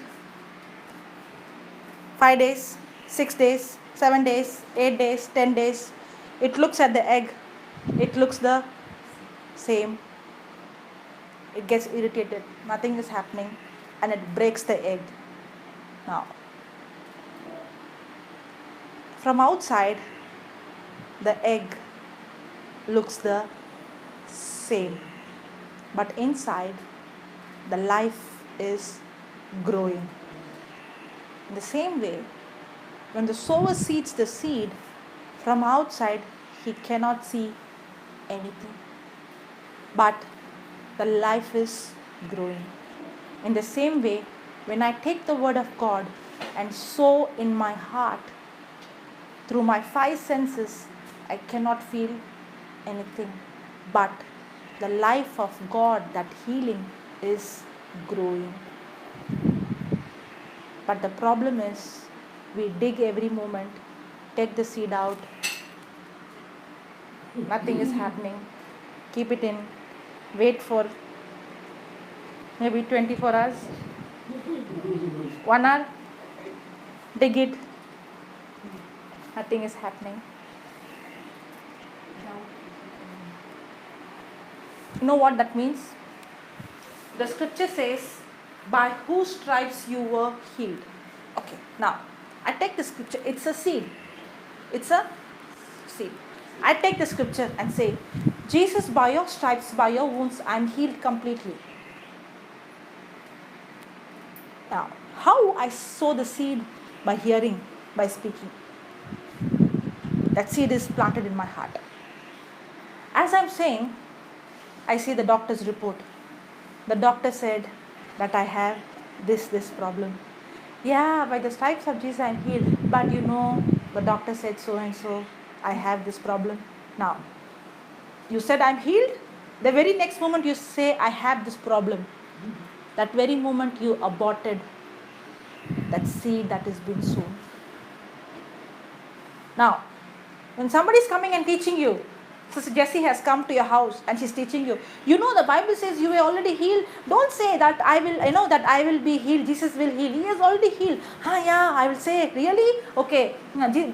5 days, 6 days, 7 days, 8 days, 10 days. It looks at the egg. It looks the same. It gets irritated. Nothing is happening. And it breaks the egg. Now, from outside, the egg looks the same. But inside, the life is growing. In the same way, when the sower seeds the seed, from outside, he cannot see anything. But the life is growing. In the same way, when I take the word of God and sow in my heart, through my 5 senses, I cannot feel anything. But the life of God, that healing, is growing. But the problem is, we dig every moment, take the seed out, nothing is happening, keep it in, wait for maybe 24 hours, 1 hour, dig it, nothing is happening. You know what that means? The scripture says, by whose stripes you were healed. Okay, now, I take the scripture, it's a seed. It's a seed. I take the scripture and say, Jesus, by your stripes, by your wounds, I am healed completely. Now, how I sow the seed? By hearing, by speaking. That seed is planted in my heart. As I'm saying, I see the doctor's report. The doctor said that I have this problem. Yeah, by the stripes of Jesus I am healed. But the doctor said so and so, I have this problem. Now, you said I'm healed. The very next moment you say I have this problem. That very moment you aborted that seed that has been sown. Now, when somebody is coming and teaching you, Sister Jessie has come to your house and she's teaching you. The Bible says you were already healed. Don't say that I will be healed. Jesus will heal. He has already healed. Yeah, I will say, really? Okay.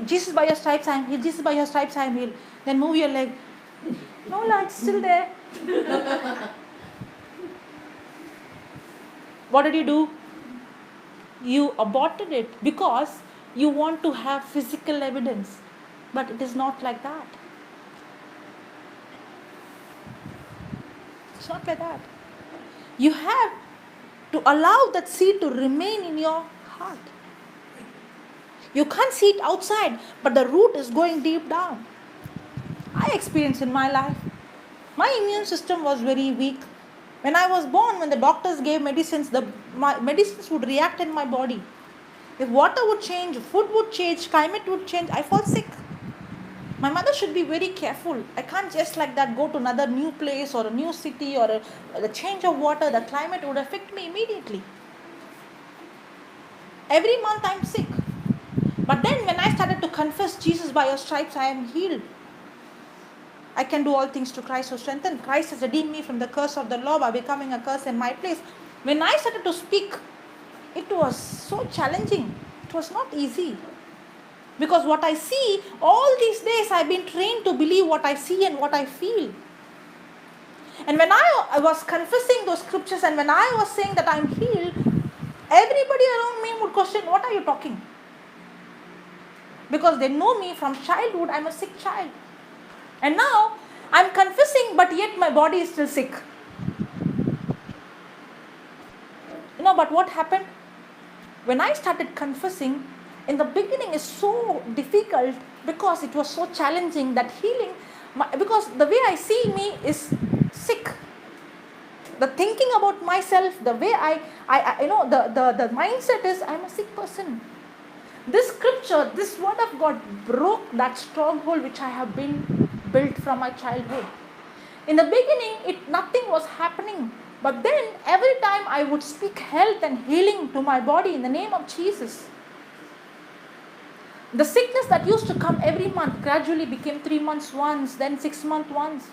Jesus by your stripes I am healed. Jesus by your stripes I am healed. Then move your leg. No, Lord, it's still there. What did you do? You aborted it because you want to have physical evidence. But it is not like that. It's not like that. You have to allow that seed to remain in your heart. You can't see it outside, but the root is going deep down. I experienced in my life. My immune system was very weak. When I was born, when the doctors gave medicines, my medicines would react in my body. If water would change, food would change, climate would change, I fall sick. My mother should be very careful. I can't just like that go to another new place or a new city or the change of water, the climate would affect me immediately. Every month I'm sick. But then when I started to confess, Jesus, by your stripes I am healed. I can do all things to Christ who strengthens. Christ has redeemed me from the curse of the law by becoming a curse in my place. When I started to speak, it was so challenging. It was not easy. Because what I see, all these days I've been trained to believe what I see and what I feel. And when I was confessing those scriptures and when I was saying that I'm healed, everybody around me would question, what are you talking? Because they know me from childhood, I'm a sick child. And now I'm confessing, but yet my body is still sick. But what happened? When I started confessing, in the beginning is so difficult because it was so challenging that healing, because the way I see me is sick. The thinking about myself, the way the mindset is I'm a sick person. This scripture, this word of God broke that stronghold which I have been built from my childhood. In the beginning, nothing was happening. But then every time I would speak health and healing to my body in the name of Jesus, the sickness that used to come every month gradually became 3 months once, then 6 months once.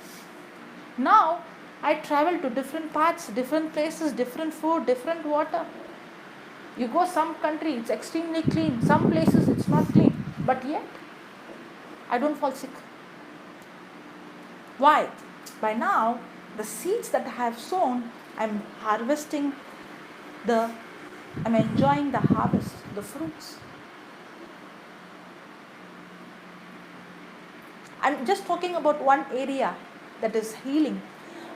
Now, I travel to different parts, different places, different food, different water. You go some country, it's extremely clean. Some places, it's not clean. But yet, I don't fall sick. Why? By now, the seeds that I have sown, I'm harvesting I'm enjoying the harvest, the fruits. I'm just talking about one area that is healing.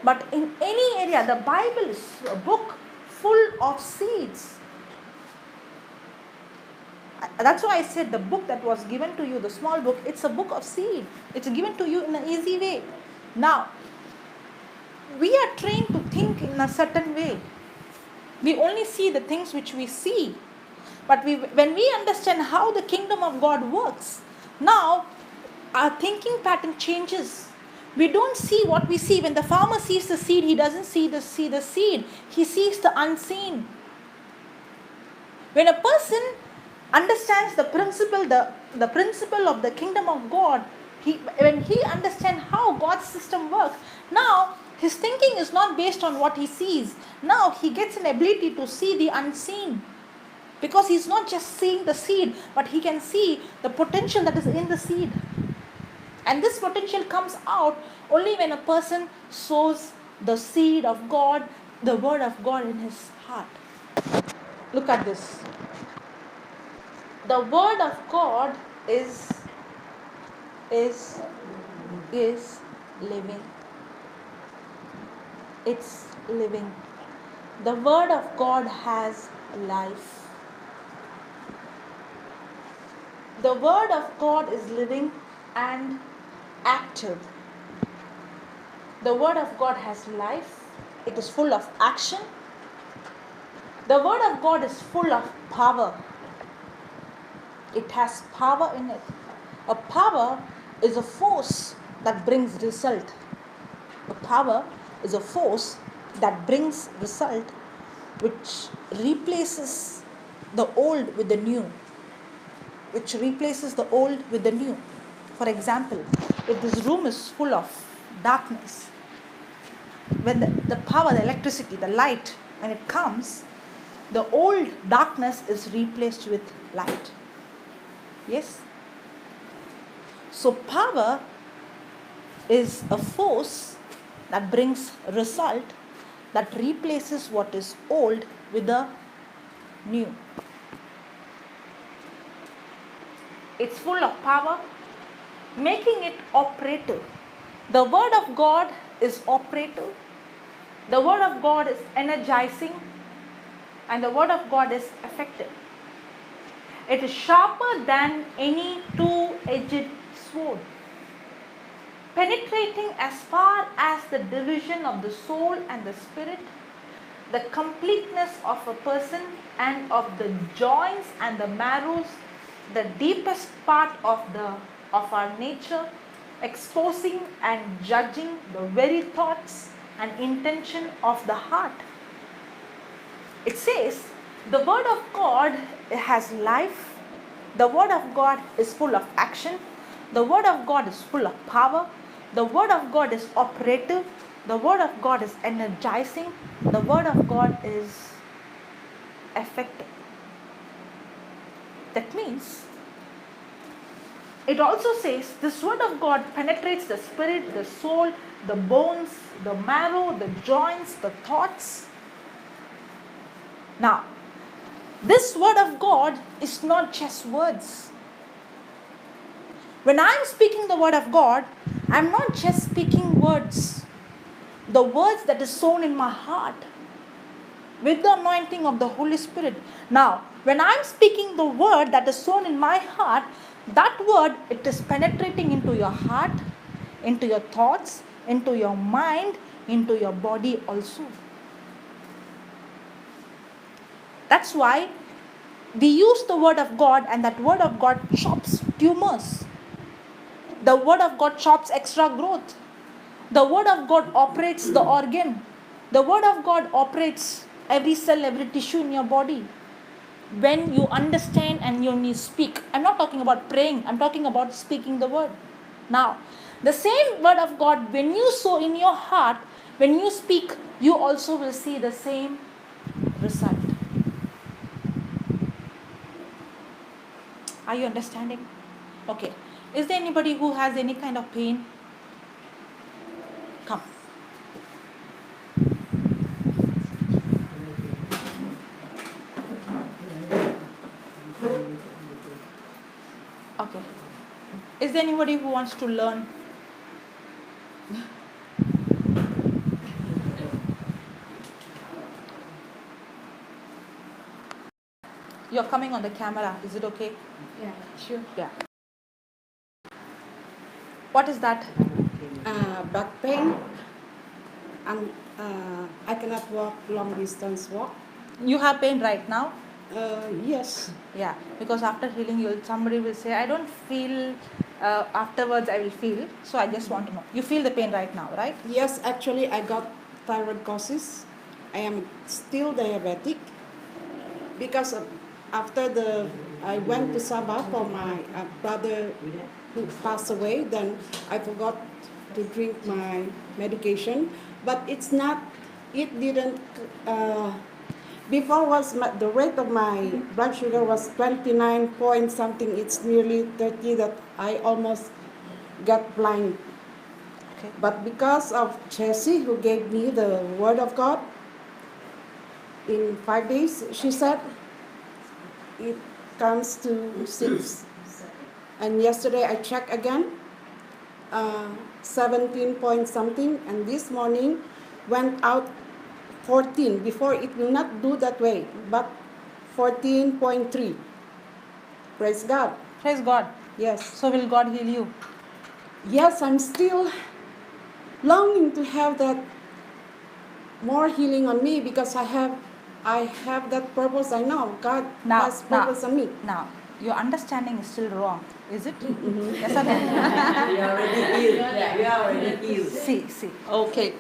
But in any area, the Bible is a book full of seeds. That's why I said the book that was given to you, the small book, it's a book of seed. It's given to you in an easy way. Now, we are trained to think in a certain way. We only see the things which we see. But when we understand how the kingdom of God works, now our thinking pattern changes. We don't see what we see. When the farmer sees the seed, he doesn't see the seed. He sees the unseen. When a person understands the principle of the kingdom of God, when he understands how God's system works, now his thinking is not based on what he sees. Now he gets an ability to see the unseen. Because he's not just seeing the seed, but he can see the potential that is in the seed. And this potential comes out only when a person sows the seed of God, the word of God in his heart. Look at this. The word of God is living. It's living. The word of God has life. The word of God is living and active. The word of God has life. It is full of action. The word of God is full of power. It has power in it. A power is a force that brings result. A power is a force that brings result, which replaces the old with the new. Which replaces the old with the new. For example, if this room is full of darkness, when the power, the electricity, the light, when it comes, the old darkness is replaced with light. Yes? So power is a force that brings result, that replaces what is old with the new. It's full of power, making it operative. The word of God is operative. The Word of God is energizing, and the Word of God is effective. It is sharper than any two-edged sword, penetrating as far as the division of the soul and the spirit, the completeness of a person and of the joints and the marrows, the deepest part of our nature, exposing and judging the very thoughts and intention of the heart. It says the Word of God has life. The Word of God is full of action. The Word of God is full of power. The Word of God is operative. The Word of God is energizing. The Word of God is effective. That means, it also says this Word of God penetrates the spirit, the soul, the bones, the marrow, the joints, the thoughts. Now, this Word of God is not just words. When I am speaking the Word of God, I am not just speaking words. The words that is sown in my heart with the anointing of the Holy Spirit. Now, when I am speaking the word that is sown in my heart, that word, it is penetrating into your heart, into your thoughts, into your mind, into your body also. That's why we use the Word of God, and that Word of God chops tumors. The Word of God chops extra growth. The Word of God operates the organ. The Word of God operates every cell, every tissue in your body. When you understand and when you speak. I'm not talking about praying. I'm talking about speaking the Word. Now, the same Word of God, when you sow in your heart, when you speak, you also will see the same result. Are you understanding? Okay. Is there anybody who has any kind of pain? Come. Okay. Is there anybody who wants to learn? You're coming on the camera. Is it okay? Yeah, sure. Yeah. What is that? Back pain. And I cannot walk long distance walk. You have pain right now? Yes. Yeah. Because after healing, somebody will say, I don't feel, afterwards I will feel. So I just want to know. You feel the pain right now, right? Yes, actually I got thyroid causes. I am still diabetic because I went to Sabah for my brother who passed away. Then I forgot to drink my medication, but it didn't. Before the rate of my blood sugar was 29 point something. It's nearly 30 that I almost got blind. Okay. But because of Jessie, who gave me the Word of God, in 5 days, she said, it comes to 6. And yesterday I checked again, 17 point something, and this morning went out 14. Before it will not do that way, but 14.3. Praise God. Praise God. Yes. So will God heal you? Yes, I'm still longing to have that more healing on me because I have that purpose. I know God has purpose on me. Now, your understanding is still wrong, is it? Mm-hmm. Yes or no? We are already healed. We are already healed. See. Okay.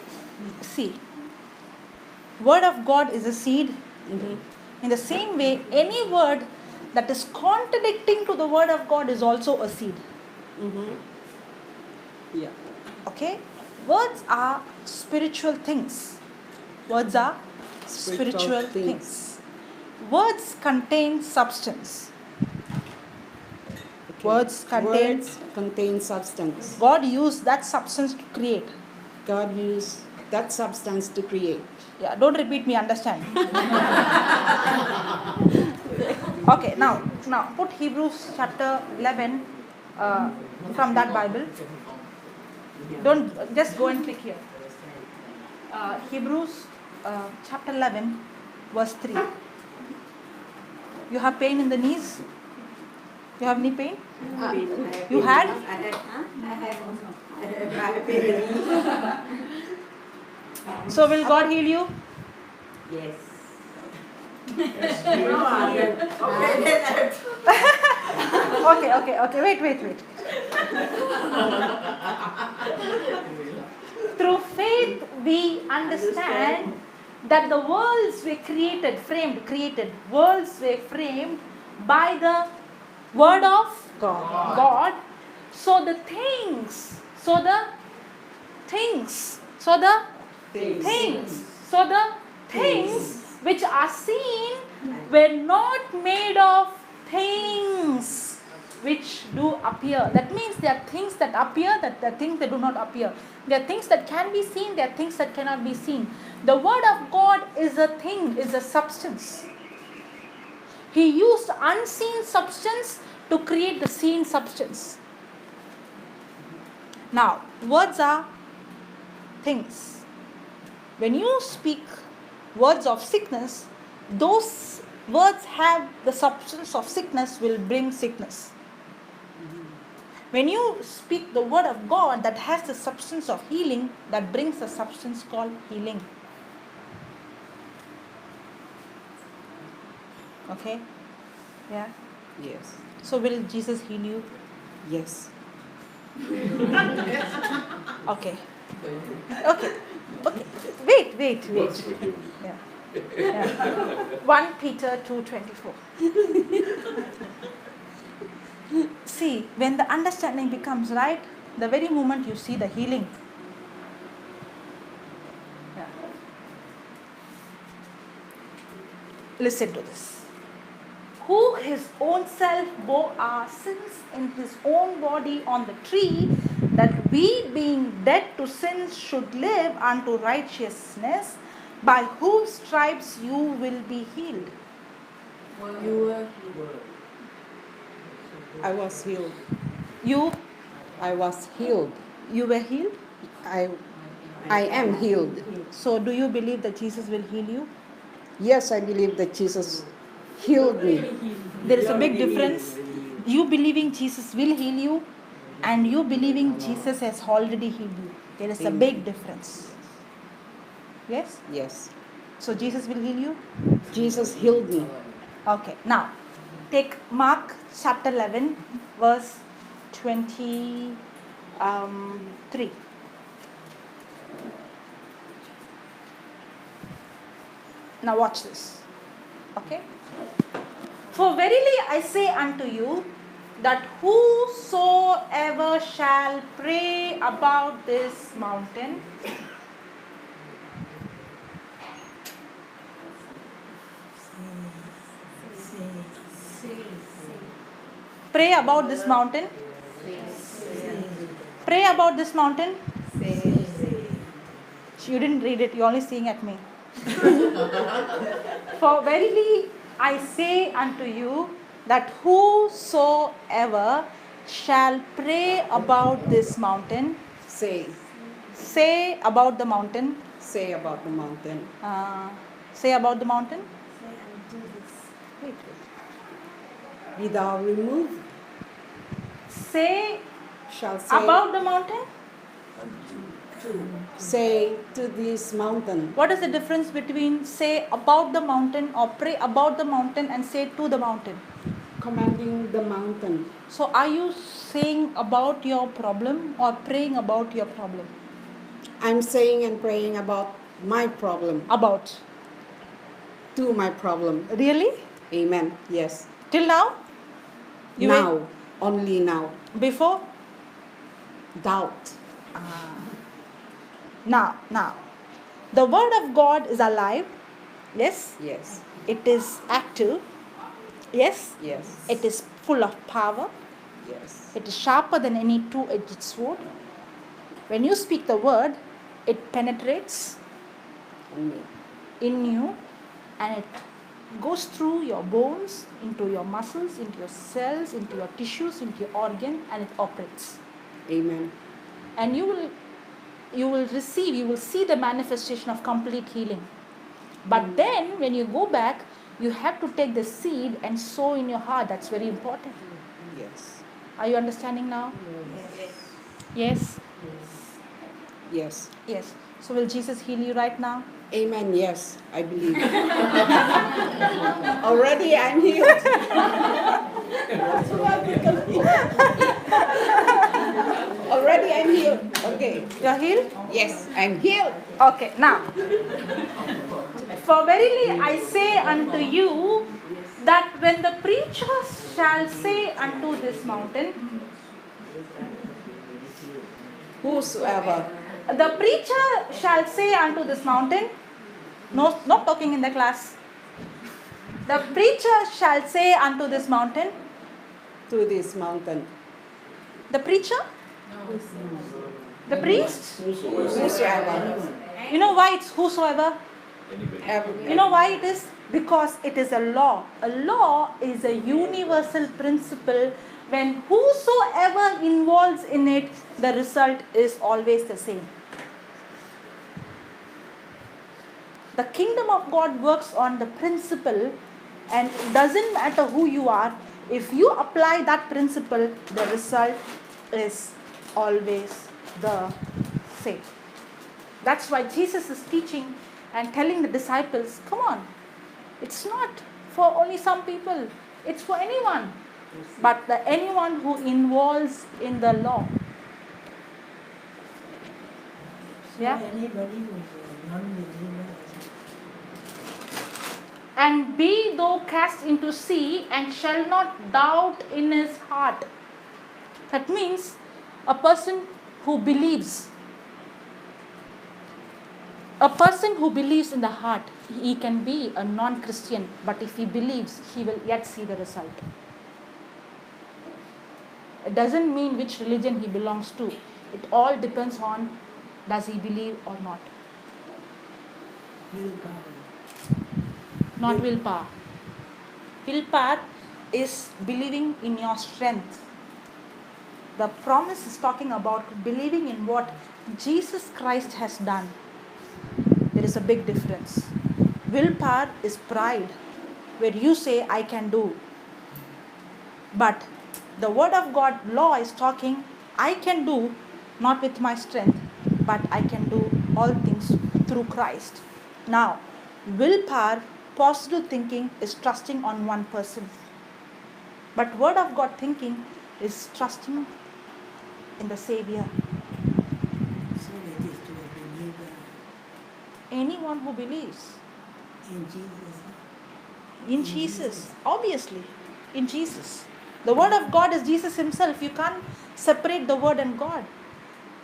See. Word of God is a seed. Mm-hmm. In the same way, any word that is contradicting to the Word of God is also a seed. Mm-hmm. Yeah. Okay? Words are spiritual things. Words are spiritual things. Words contain substance. Okay. Words contain substance. God used that substance to create. God used that substance to create. Yeah, don't repeat me, understand. Okay, now put Hebrews chapter 11 from that Bible. Don't just go and click here. Hebrews chapter 11, verse 3. You have pain in the knees? You have knee pain? You had? So will God heal you? Yes. Okay. Wait. Through faith, we understand that the worlds were created. Worlds were framed by the word of God. So the things which are seen were not made of things which do appear. That means there are things that appear, that there are things that do not appear. There are things that can be seen, there are things that cannot be seen. The word of God is a thing, is a substance. He used unseen substance to create the seen substance. Now, words are things. When you speak words of sickness, those words have the substance of sickness, will bring sickness. When you speak the word of God that has the substance of healing, that brings a substance called healing. Okay? Yeah? Yes. So will Jesus heal you? Yes. Okay. Wait. Yeah. 1 Peter 2:24. See, when the understanding becomes right, the very moment you see the healing. Yeah. Listen to this. Who his own self bore our sins in his own body on the tree, that we being dead to sins should live unto righteousness, by whose stripes you will be healed. I was healed. You were healed? I am healed. So do you believe that Jesus will heal you? Yes, I believe that Jesus healed me. There is a big difference. You believing Jesus will heal you and you believing Jesus has already healed you. There is a big difference. Yes? Yes. So Jesus will heal you? Jesus healed me. Okay. Now, take Mark chapter 11, verse 23. Now watch this. Okay? For verily I say unto you, that whosoever shall pray about this mountain, pray about this mountain, pray about this mountain. You didn't read it, you're only seeing at me. For verily I say unto you, that whosoever shall pray about this mountain, say about the mountain. Say about the mountain. Say about the mountain. Wait. Be thou removed. Shall say About the mountain. Say to this mountain. What is the difference between say about the mountain or pray about the mountain and say to the mountain? Commanding the mountain. So are you saying about your problem or praying about your problem? I'm saying and praying about my problem. About. To my problem. Really? Amen. Yes. Till now? Now. Only now. Before? Doubt. Now. The word of God is alive. Yes? Yes. It is active. Yes? Yes. It is full of power. Yes. It is sharper than any two-edged sword. When you speak the word, it penetrates in you and it goes through your bones, into your muscles, into your cells, into your tissues, into your organ, and it operates. Amen. And you will you will see the manifestation of complete healing. But then when you go back, you have to take the seed and sow in your heart. That's very important. Yes. Are you understanding now? Yes? Yes. Yes. So will Jesus heal you right now? Amen. Yes, I believe. Already I'm healed. Already I'm healed. Okay. You're healed? Yes, I'm healed. Okay, now. For verily I say unto you that when the preacher shall say unto this mountain, Whosoever. the preacher shall say unto this mountain, no, not talking in the class. The preacher shall say unto this mountain, To this mountain. the preacher? The priest? Whosoever. You know why it's whosoever? You know why it is? Because it is a law. A law is a universal principle. When whosoever involves in it, the result is always the same. The kingdom of God works on the principle, and it doesn't matter who you are. If you apply that principle, the result is always the same. That's why Jesus is teaching and telling the disciples, come on, it's not for only some people, it's for anyone, but anyone who involves in the law. Yeah? Anybody who is a non-believer. And be thou cast into sea, and shall not doubt in his heart. That means a person who believes. A person who believes in the heart, he can be a non-Christian, but if he believes, he will yet see the result. It doesn't mean which religion he belongs to. It all depends on does he believe or not. Willpower. Not willpower. Willpower is believing in your strength. The promise is talking about believing in what Jesus Christ has done. There is a big difference. Willpower is pride, where you say, I can do. But the word of God, law, is talking, I can do, not with my strength, but I can do all things through Christ. Now, willpower, positive thinking, is trusting on one person. But word of God thinking is trusting in the Savior. So it is to a believer Anyone who believes in Jesus. in Jesus, obviously, in Jesus. The word of God is Jesus himself. You can't separate the word and God.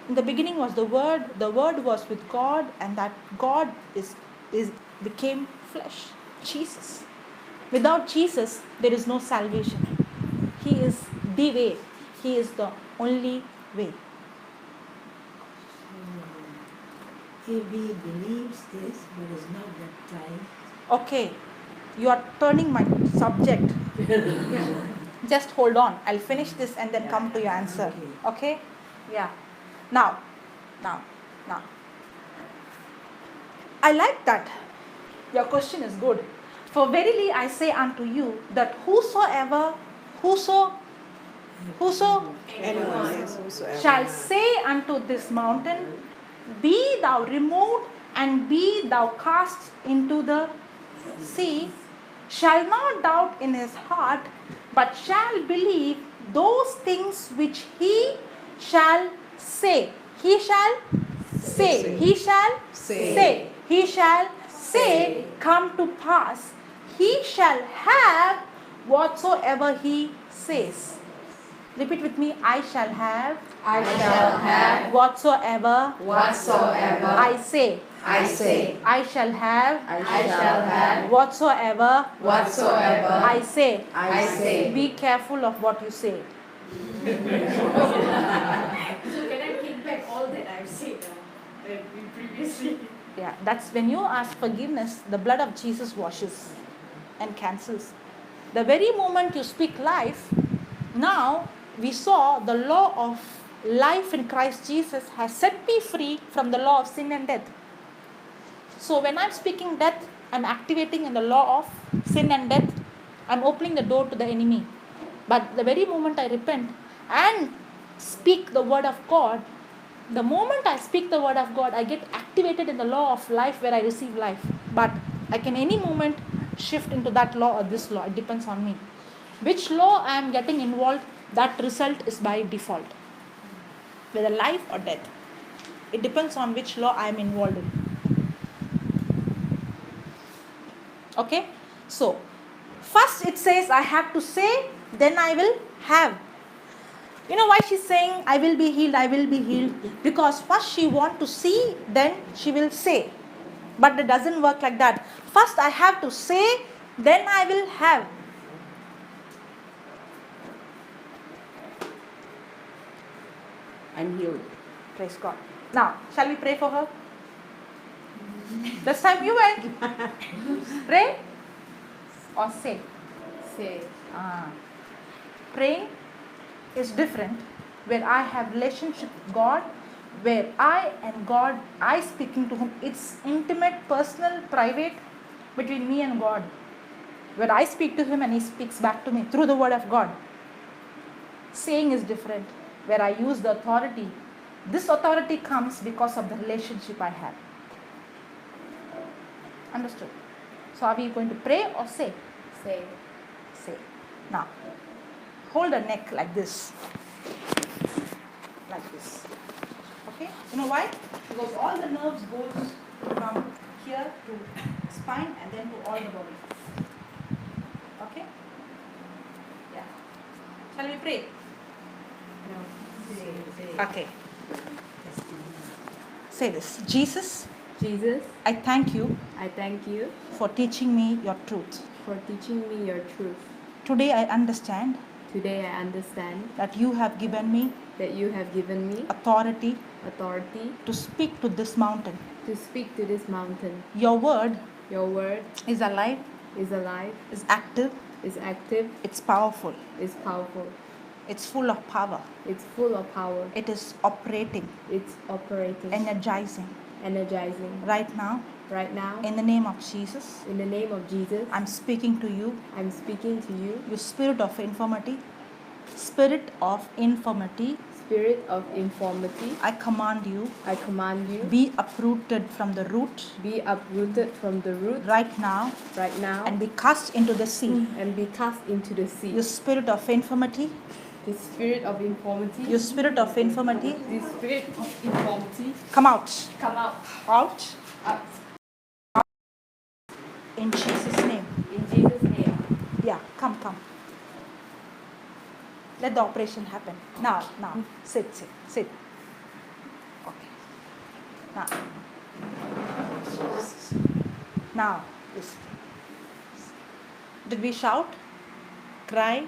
In the beginning was the word was with God, and that God is became flesh. Jesus. Without Jesus, there is no salvation. He is the way. He is the only way. If he believes this but is not baptized, Okay, you are turning my subject. Just hold on. I'll finish this and then come to your answer. Okay? Yeah. Now. I like that. Your question is good. For verily I say unto you that whosoever Anyone, yes, whosoever. shall say unto this mountain, be thou removed and be thou cast into the sea, shall not doubt in his heart, but shall believe those things which he shall say. He shall say. He shall say. He shall say come to pass. He shall have whatsoever he says. Repeat with me. I shall have. I shall have Whatsoever. whatsoever I say. I say. I shall have. I shall have Whatsoever. whatsoever I say. I say. Be careful of what you say. So can I take back all that I've said previously? Yeah, that's when you ask forgiveness, the blood of Jesus washes and cancels. The very moment you speak life, now we saw the law of life in Christ Jesus has set me free from the law of sin and death. So when I'm speaking death, I'm activating in the law of sin and death. I'm opening the door to the enemy. But the very moment I repent and speak the word of God, the moment I speak the word of God, I get activated in the law of life where I receive life. But I can any moment shift into that law or this law. It depends on me. Which law I am getting involved, that result is by default. Whether life or death. It depends on which law I am involved in. Okay? So, first it says I have to say, then I will have. You know why she's saying I will be healed, I will be healed? Because first she wants to see, then she will say. But it doesn't work like that. First I have to say, then I will have. I'm healed. Praise God. Now, shall we pray for her? This time you went. Pray or say? Say. Praying is different, where I have relationship with God, where I and God, I speaking to Him. It's intimate, personal, private between me and God, where I speak to Him and He speaks back to me through the word of God. Saying is different, where I use the authority. This authority comes because of the relationship I have. Understood? So are we going to pray or say? Say. Say. Now, hold the neck like this. Like this. Okay? You know why? Because all the nerves goes from here to spine and then to all the body. Okay? Yeah. Shall we pray? Okay. Say this. Jesus, Jesus, I thank you I thank you for teaching me your truth. for teaching me your truth. Today I understand Today I understand that you have given me that you have given me authority authority to speak to this mountain. to speak to this mountain. Your word Your word is alive, is alive, is active, is active, it's powerful, is powerful, it's full of power, it's full of power, it is operating, it's operating, energizing. energizing. Right now, Right now, in the name of Jesus, in the name of Jesus, I'm speaking to you, I'm speaking to you, you spirit of infirmity. Spirit of infirmity, spirit of infirmity. I command you, I command you, be uprooted from the root be uprooted from the root right now right now and be cast into the sea. and be cast into the sea. You spirit of infirmity, The spirit of infirmity, you spirit of infirmity, the spirit of infirmity, come out, come out, out out in Jesus' name. in Jesus' name. Yeah, come. Let the operation happen. Now, sit. Okay. Now, listen. Did we shout, cry,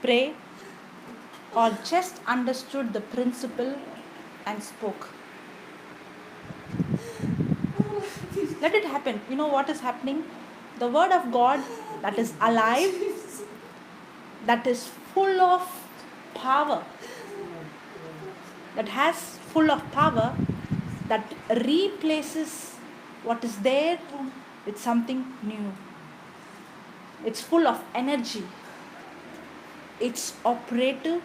pray, or just understood the principle and spoke? Let it happen. You know what is happening? The word of God that is alive, that is full of power, that has full of power, that replaces what is there with something new. It's full of energy. It's operative,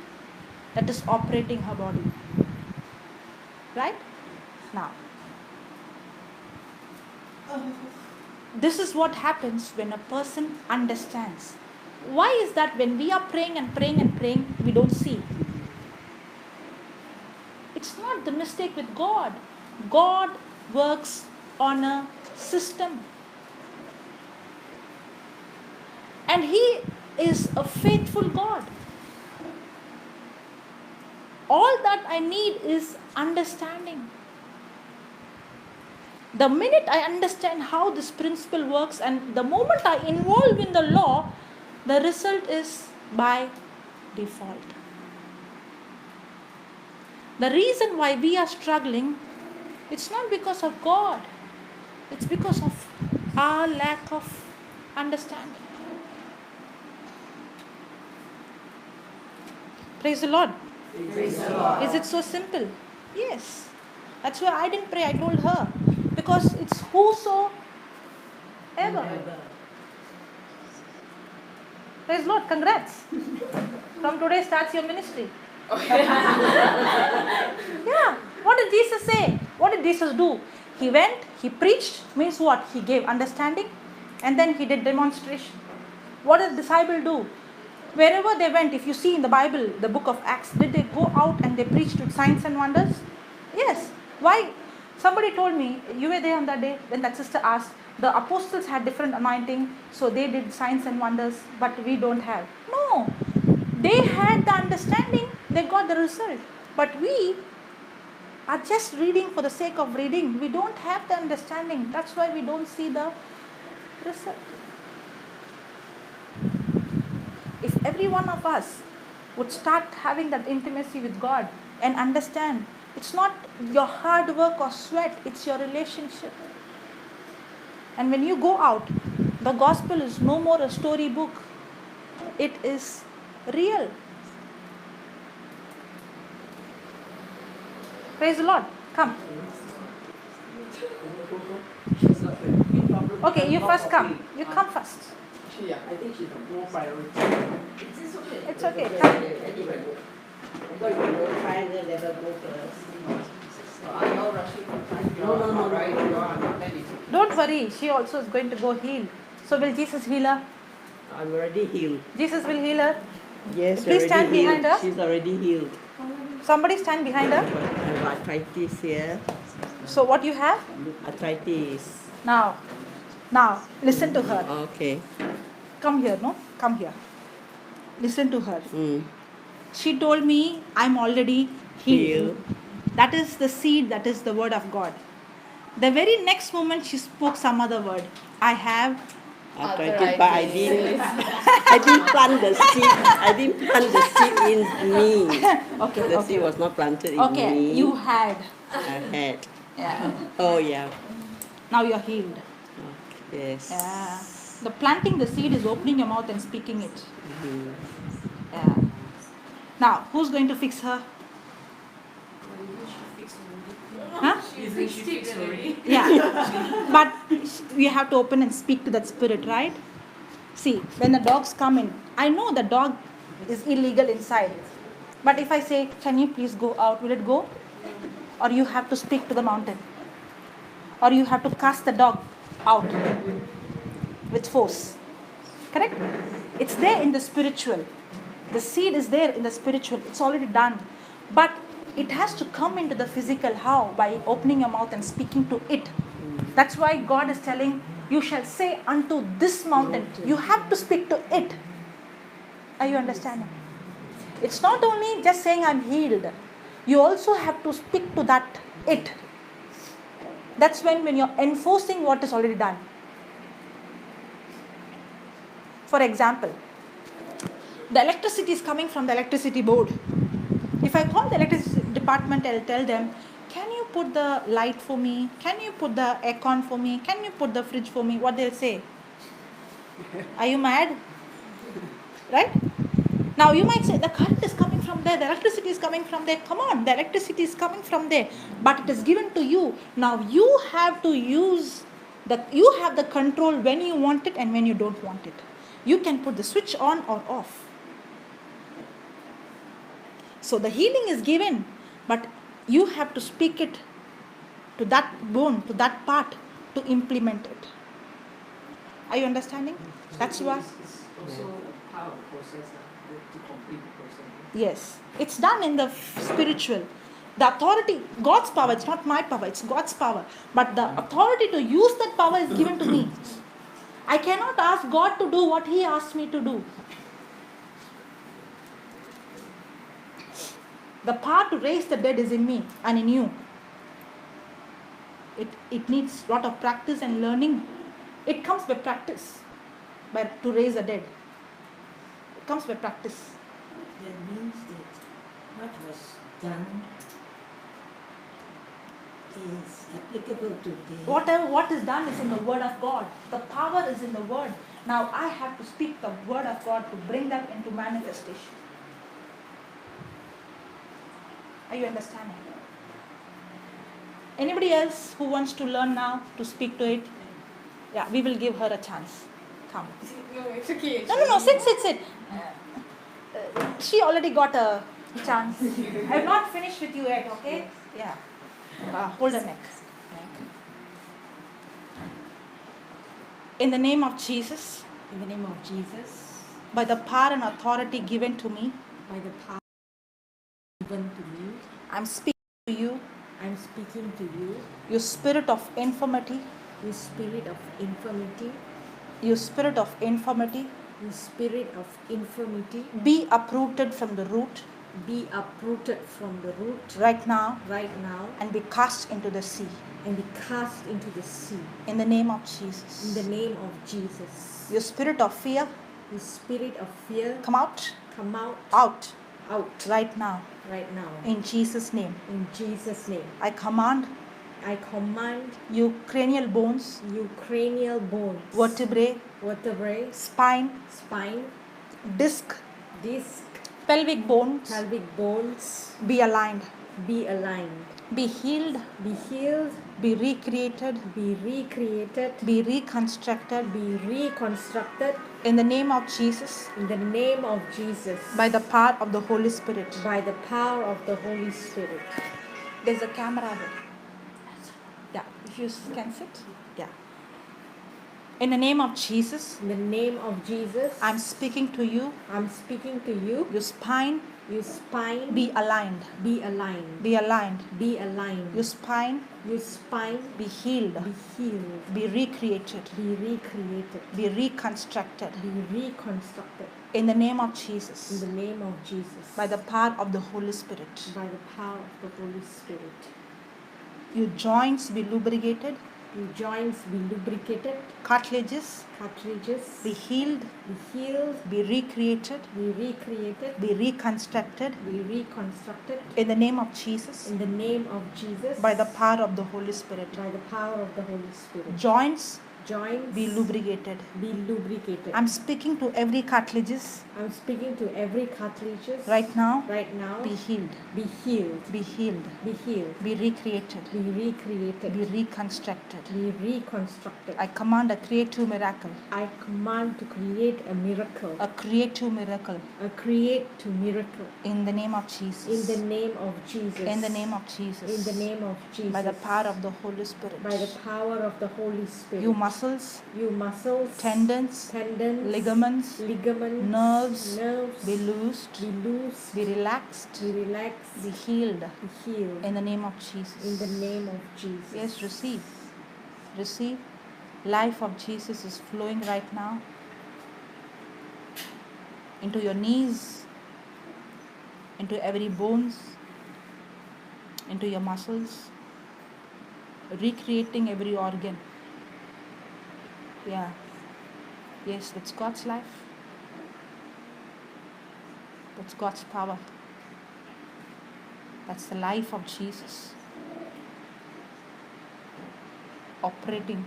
that is operating her body. Right? Now, this is what happens when a person understands. Why is that when we are praying and praying and praying, we don't see? It's not the mistake with God. God works on a system. And He is a faithful God. All that I need is understanding. The minute I understand how this principle works and the moment I involve in the law, the result is by default. The reason why we are struggling, it's not because of God. It's because of our lack of understanding. Praise the Lord. Is it so simple? Yes. That's why I didn't pray. I told her. Because it's whosoever. Praise Lord. Congrats. From today starts your ministry. Yeah. What did Jesus say? What did Jesus do? He went, he preached, means what? He gave understanding, and then he did demonstration. What did the disciple do? Wherever they went, if you see in the Bible, the book of Acts, did they go out and they preached with signs and wonders? Yes. Why? Somebody told me, you were there on that day when that sister asked, the apostles had different anointing, so they did signs and wonders, but we don't have. No. They had the understanding, they got the result. But we are just reading for the sake of reading. We don't have the understanding. That's why we don't see the result. If every one of us would start having that intimacy with God and understand, it's not your hard work or sweat, it's your relationship. And when you go out, the gospel is no more a storybook. It is real. Praise the Lord. Come. Okay, you first come. You come first. I think she's more priority. It's okay. Come. So you will try and let her go first. So are you all rushing for time? No, right? You are not. Then it's okay. Don't worry. She also is going to go heal. So will Jesus heal her? I'm already healed. Jesus will heal her. Yes, Please already stand healed. behind her. She's already healed. Somebody stand behind her. I have arthritis here. So what you have? Arthritis. Now, listen to her. Okay. Come here, no? Come here. Listen to her. Mm. She told me, I'm already healed. That is the seed, that is the word of God. The very next moment she spoke some other word. I have Arthritis, but I didn't plant the seed. I didn't plant the seed in me. Okay, The okay. seed was not planted in Okay, me. you had. I had. Yeah. Oh yeah. Now you're healed. Yes. Yeah. The planting the seed is opening your mouth and speaking it. Mm. Yeah. Now, who's going to fix her? Huh? She fixed already. Yeah. But we have to open and speak to that spirit, right? See, when the dogs come in, I know the dog is illegal inside. But if I say, can you please go out, will it go? Or you have to speak to the mountain? Or you have to cast the dog out with force? Correct? It's there in the spiritual. The seed is there in the spiritual. It's already done. But it has to come into the physical. How? By opening your mouth and speaking to it. That's why God is telling, you shall say unto this mountain. You have to speak to it. Are you understanding? It's not only just saying I'm healed. You also have to speak to that it. That's when you're enforcing what is already done. For example, the electricity is coming from the electricity board. If I call the electricity department, I'll tell them, can you put the light for me? Can you put the aircon for me? Can you put the fridge for me? What they'll say? Are you mad? Right? Now you might say, the current is coming from there, the electricity is coming from there. Come on, the electricity is coming from there. But it is given to you. Now you have to use, you have the control when you want it and when you don't want it. You can put the switch on or off. So the healing is given, but you have to speak it to that bone, to that part, to implement it. Are you understanding? That's why. It's also part of the process to complete the process. Yes, it's done in the spiritual. The authority, God's power, it's not my power, it's God's power. But the authority to use that power is given to me. I cannot ask God to do what He asked me to do. The power to raise the dead is in me and in you. It needs a lot of practice and learning. It comes by practice, but to raise the dead. It comes by practice. That means that what was done is applicable today. What is done is in the Word of God. The power is in the Word. Now I have to speak the Word of God to bring that into manifestation. Are you understanding? Anybody else who wants to learn now to speak to it? Yeah, we will give her a chance. Come. No, it's okay. No. Sit. She already got a chance. I have not finished with you yet, okay? Yeah. Hold her neck. In the name of Jesus, In the name of Jesus, by the power and authority given to me, by the power given to me, I'm speaking to you, I'm speaking to you, you spirit of infirmity, you spirit of infirmity, you spirit of infirmity, you spirit of infirmity, be uprooted from the root be uprooted from the root right now right now and be cast into the sea. and be cast into the sea. In the name of In Jesus. the name of Jesus. You spirit of fear, You spirit of fear, come out, come out out right now. right now. In Jesus' name. In Jesus' name. I command I command you cranial bones, you cranial bones, vertebrae, spine, disc, disc, pelvic bones pelvic bones be aligned, be aligned, be healed, be healed, be recreated, be recreated, be reconstructed be reconstructed in the name of Jesus in the name of Jesus by the power of the Holy Spirit. by the power of the Holy Spirit. There's a camera there. Yeah, if you can sit. Yeah. In the name of Jesus, In the name of Jesus, I'm speaking to you. I'm speaking to you. Your spine Your spine be aligned. be aligned. Be aligned. Be aligned. Your spine Your spine be healed. be healed. Be recreated. Be recreated. Be reconstructed. Be reconstructed. In the name of In Jesus. the name of Jesus. By the power of the Holy Spirit. By the power of the Holy Spirit. Your joints be lubricated. Your joints be lubricated. Cartilages Cartridges be healed. be healed. Be recreated. Be recreated. Be reconstructed. Be reconstructed. In the name of Jesus. In the name of Jesus. By the power of the Holy Spirit. By the power of the Holy Spirit. Joints Joints be lubricated. be lubricated. I'm speaking to every cartilages I'm speaking to every cartilages right now. right now. Be healed. Be healed. Be healed. Be healed. Be recreated. Be recreated. Be reconstructed. Be reconstructed. I command a creative miracle. I command to create a miracle. A creative miracle. A create to miracle. In the name of In Jesus. the name of Jesus. In the name of Jesus. In the name of Jesus. By the power of the Holy Spirit. By the power of the Holy Spirit. You muscles, You muscles, tendons, ligaments, ligaments, nerves nerves be loosed, be loose, be relaxed, be relaxed, be healed. be healed. In the name of Jesus. In the name of Jesus. Yes, receive. Receive. Life of Jesus is flowing right now into your knees, into every bones, into your muscles, recreating every organ. Yeah. Yes, that's God's life. That's God's power. That's the life of Jesus. Operating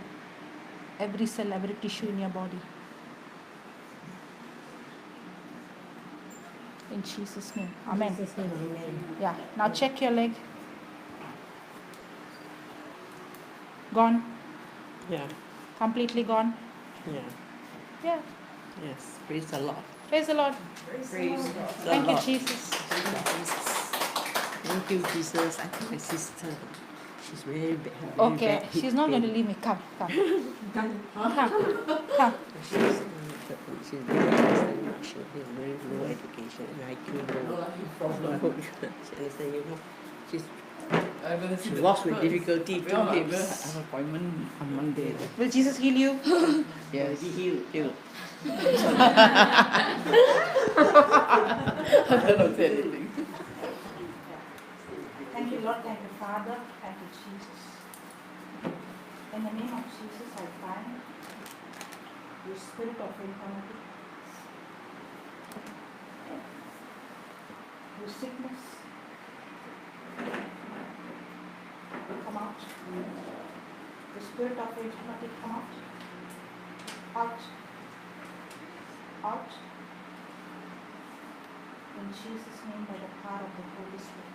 every cell, every tissue in your body. In Jesus' name. Amen. In Jesus' name, amen. Yeah. Now check your leg. Gone. Yeah. Completely gone. Yeah. Yeah. Yes. Praise the Lord. Praise the Lord. Praise God. Thank you, Lord. Jesus. Thank you, Jesus. I think my sister, she's very bad. Very Okay, bad hip she's not going to pain. leave me. Come. Come. She's she's very low education and IQ low. She understand, you know. She walks with difficulty. We all Two have hips. an appointment on Monday. Will Jesus heal you? Yes. Heal. I don't say anything. Thank you, Lord. Thank you, Father. Thank you, Jesus. In the name of Jesus, I bind your spirit of infirmity, your sickness. Come out. The spirit of infirmity, come out. Out. Out. In Jesus' name, by the power of the Holy Spirit.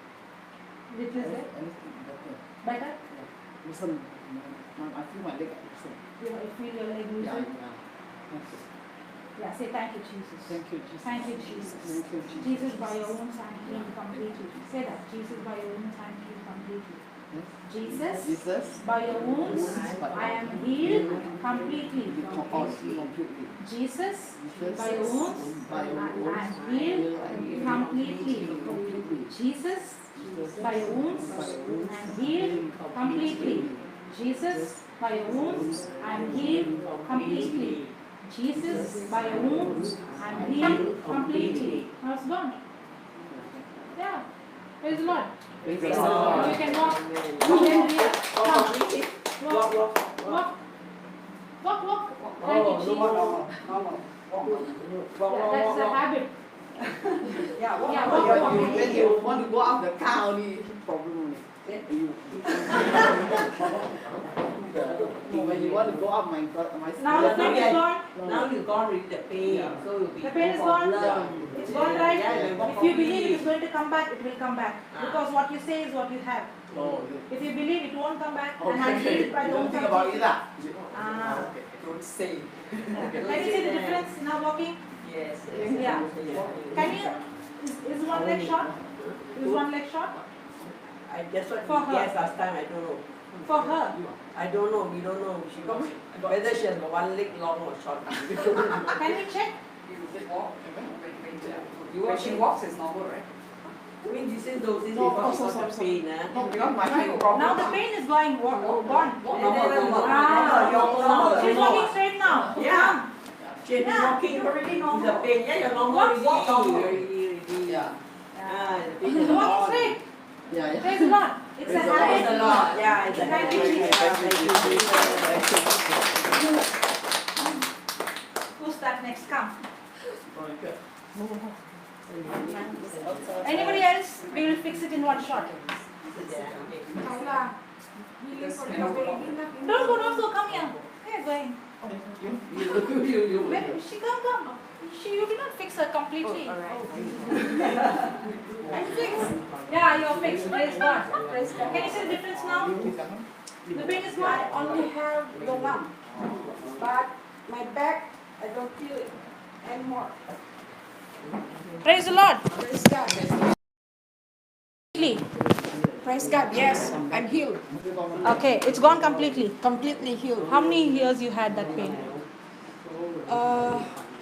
Which is it? Better? Listen, I feel my leg listen. You feel your leg Yeah, loosen? yeah. Yeah, say thank you, Jesus. Thank you, Jesus. Thank you, Jesus. Thank you, Jesus. Jesus, by your own hand, healed completely. Say that. Jesus, by your own hand, healed completely. Yes. Jesus, Jesus, by your wounds, I am healed completely. completely. Jesus, Jesus, by your wounds, by your I wounds, am healed completely. completely. Jesus, by your wounds, I am healed completely. Jesus, by your wounds, I am healed completely. Jesus, by your wounds, I am healed completely. Now it's gone. Yeah. Praise the Lord. Praise the Now Lord. you can walk. Hallelujah. Come. Walk. Walk. Walk, walk. Thank you, Jesus. Yeah, that's a habit. Yeah, Yeah, walk. when you want to go out the car only problem only. When you want to go up my Now the pain is gone. Now you gone with the pain, Yeah. so you'll be The pain is no gone. problem. It's gone, right? Yeah, If you believe it is going to come back, it will come back. Ah. Because what you say is what you have. Oh, If you believe it won't come back, okay. and I healed by the You don't own think about it lah. Ah. Okay, don't say. Can you see the difference in our walking? Yes. Yeah. Can you, is one leg short? Is one leg short? That's what For we her. guessed last time, I don't know. For her. I don't know, we don't know. She got, whether she has got one leg long or short. Can we check? When she walks, it's normal, right? I mean, this is those days No, before she so, got so, the so. pain. No, because my hand problem. Now the pain is gone. Gone. Ah, Ah. She's walking straight now. Yeah. She has been Yeah. walking already with the pain. Yeah, you're normal already. Walk normal. Already. Yeah. Ah, the pain She's is walking gone. straight. Yeah, yeah. Praise the Lord. It's a Praise the Lord. Praise the habit. Lord. Yeah, it's a Thank you, habit. Jesus. Thank you, Jesus. Thank you. Who's that next? Come. Anybody else? We will fix it in one shot. Don't go. Come here. Where are you going? Where? She come. You did not fix her completely. I fixed. Yeah, you're fixed. Praise God. Praise God. Can you see the difference now? The pain is gone. I only have the lump, but my back, I don't feel it anymore. Praise the Lord. Praise God. Praise God. Yes, I'm healed. Okay, it's gone completely. Completely healed. How many years you had that pain?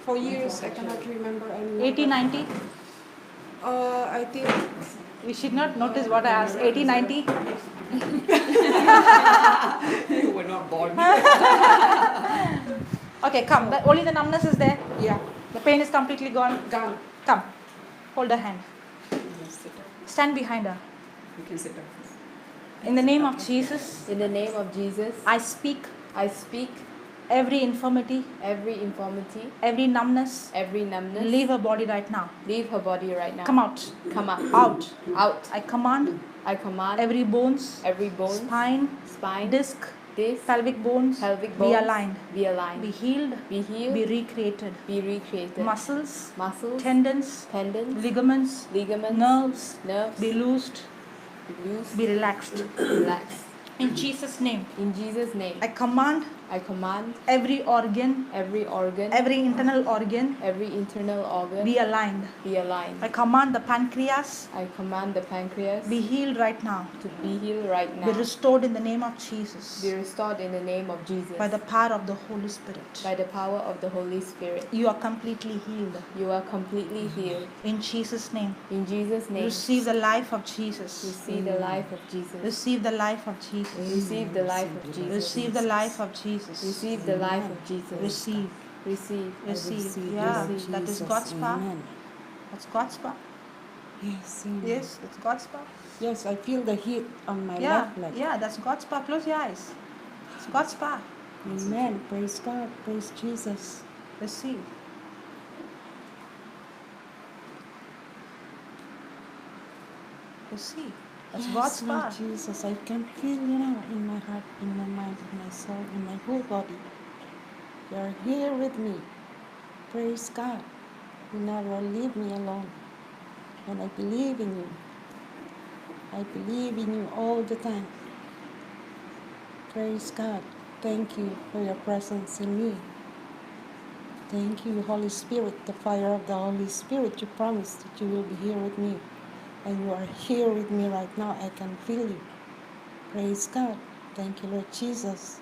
For years, I cannot remember anymore. 80, 90? I think You should not notice what I asked. 80, 90? You were not born. Okay, come. Only the numbness is there. yeah, The pain is completely gone. gone. Come. Hold her hand. Stand behind her. You can sit down. In the name of Jesus, In the name of Jesus, I speak I speak every infirmity, every infirmity, every numbness, every numbness. leave her body right now. Leave her body right now. Come out. Come out. Out. Out. I command I command every bones, every bone, spine, spine, disc, disc, pelvic bones, pelvic be bones aligned, be aligned, be healed, be healed, be recreated. be recreated. Muscles, Muscles, tendons, tendons, ligaments, ligaments, nerves, nerves, be loosed, loose, be relaxed. relax. In Jesus' name, In Jesus' name, I command I command every organ, every organ, every internal organ every internal organ be aligned. be aligned. I command the pancreas I command the pancreas be healed right now, to be healed right be now. restored in the name of Jesus, Be restored in the name of Jesus. by the power of the Holy Spirit. By the power of the Holy Spirit. You are completely healed. You are completely healed. In Jesus' name, In Jesus' name, receive the life of Jesus. receive the life of Jesus. Receive the life of Jesus. Receive the life of Jesus. Receive the life of Jesus. Receive the life of Jesus. Receive. Receive. Receive. Yeah, receive. that is God's power. That's God's power. Yes. Yes, it's God's power. Yes, I feel the heat on my Yeah, left leg. yeah, that's God's power. Close your eyes. It's God's power. Amen. Praise God. Praise Jesus. Receive. Receive. That's Yes, God's Lord power. Jesus, I can feel, in my heart, in my mind, in my soul, in my whole body. You're here with me. Praise God. You never leave me alone. And I believe in you. I believe in you all the time. Praise God. Thank you for your presence in me. Thank you, Holy Spirit, the fire of the Holy Spirit. You promised that you will be here with me. And you are here with me right now. I can feel you. Praise God. Thank you, Lord Jesus.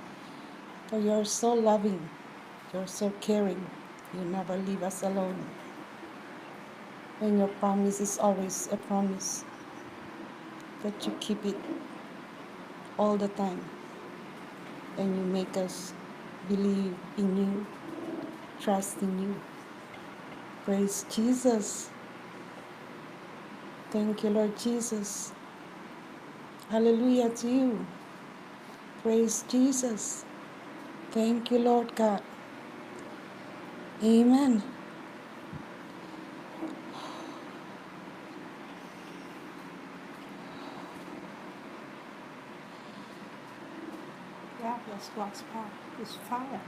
For you're so loving. You're so caring. You never leave us alone. And your promise is always a promise. That you keep it all the time. And you make us believe in you, trust in you. Praise Jesus. Thank you, Lord Jesus. Hallelujah to you. Praise Jesus. Thank you, Lord God. Amen. Yeah, that's God's power. His fire.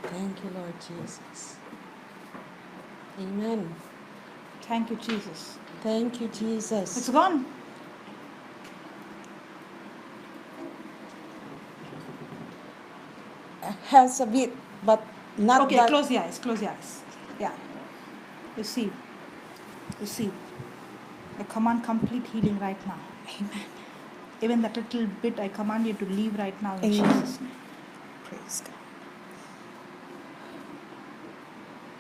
Thank you, Lord Jesus. Amen. Thank you, Jesus. Thank you, It's Jesus. gone. Has a bit, but not Okay, that. close the eyes. Close the eyes. Yeah. Receive. Receive. I command complete healing right now. Amen. Even that little bit, I command you to leave right now in Amen. Jesus' name. Praise God.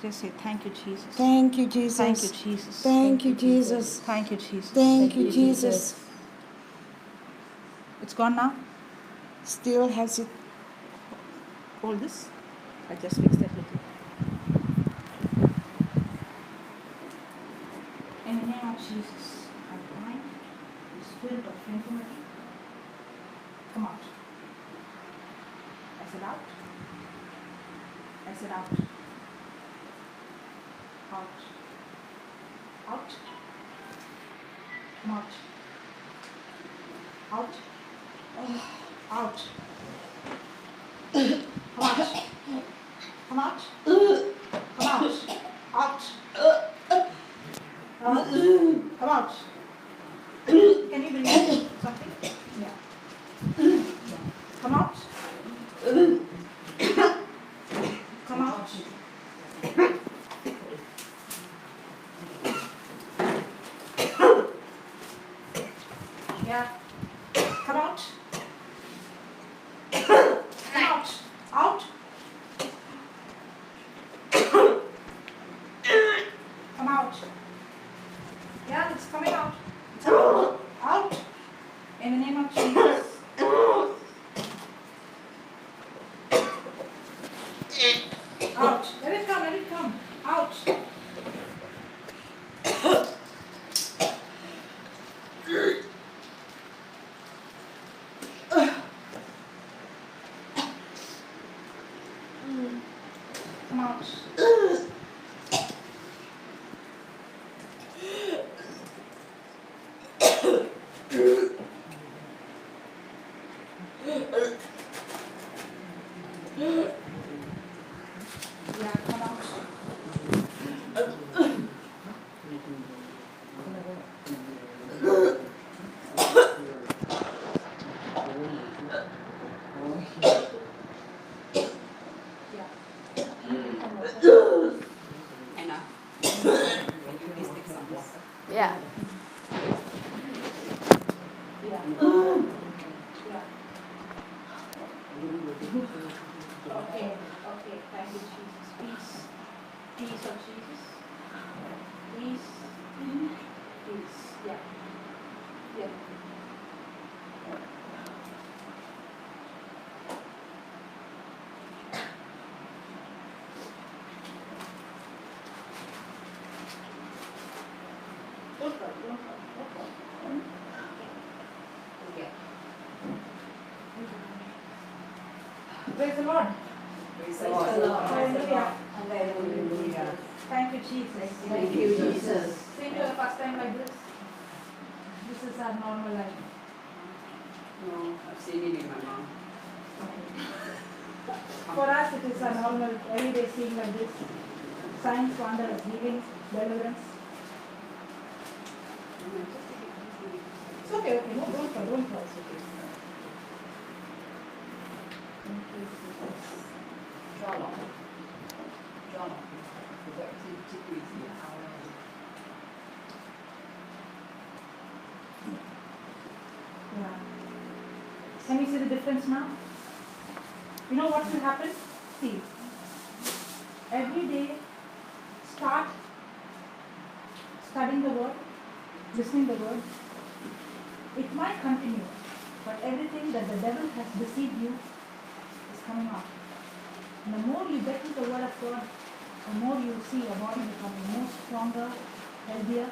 Just say, thank you, Jesus. Thank you, Jesus. Thank you, Jesus. Thank you, Jesus. Thank you, Jesus. Thank you, Jesus. It's gone now. Still has it. Hold this. I just fixed that little. In the name of Jesus, I bind the spirit of infirmity. Come out. I said out. I said out. Out. Out. Come out. Out. Out. Come out. Come out. Come out. Out. Come out. Can you believe something? Yeah. Come out. Come out. Yeah. Come out. Come out. Out. Come out. Yeah, it's coming out. It's out. Out. In the name of Jesus. Out. Let it come. Let it come. Out. Come out. Yeah, come out. Anna. Yeah. Okay, okay, thank you, Jesus. Peace. Peace of Jesus. Peace. Peace. Yeah. Yeah. Don't cry, don't cry, don't cry. Okay. Praise the Lord. Praise the Lord. Hallelujah. Hallelujah. Thank you, Jesus. Thank you, Jesus. Sing for the first time like this. this is our normal life? No, I've seen it in my mom. For us, it is a normal, everyday scene like this. Signs, wonders, healing, deliverance. It's okay, okay. No, don't cry, don't cry. It's okay. Thank you, Jesus. John. Because it's easy. Yeah. Can you see the difference now? You know what will happen? See, every day start studying the word, listening the word. It might continue, but everything that the devil has deceived you is coming out. And the more you get into the word of God, the more you see your body becoming more stronger, healthier.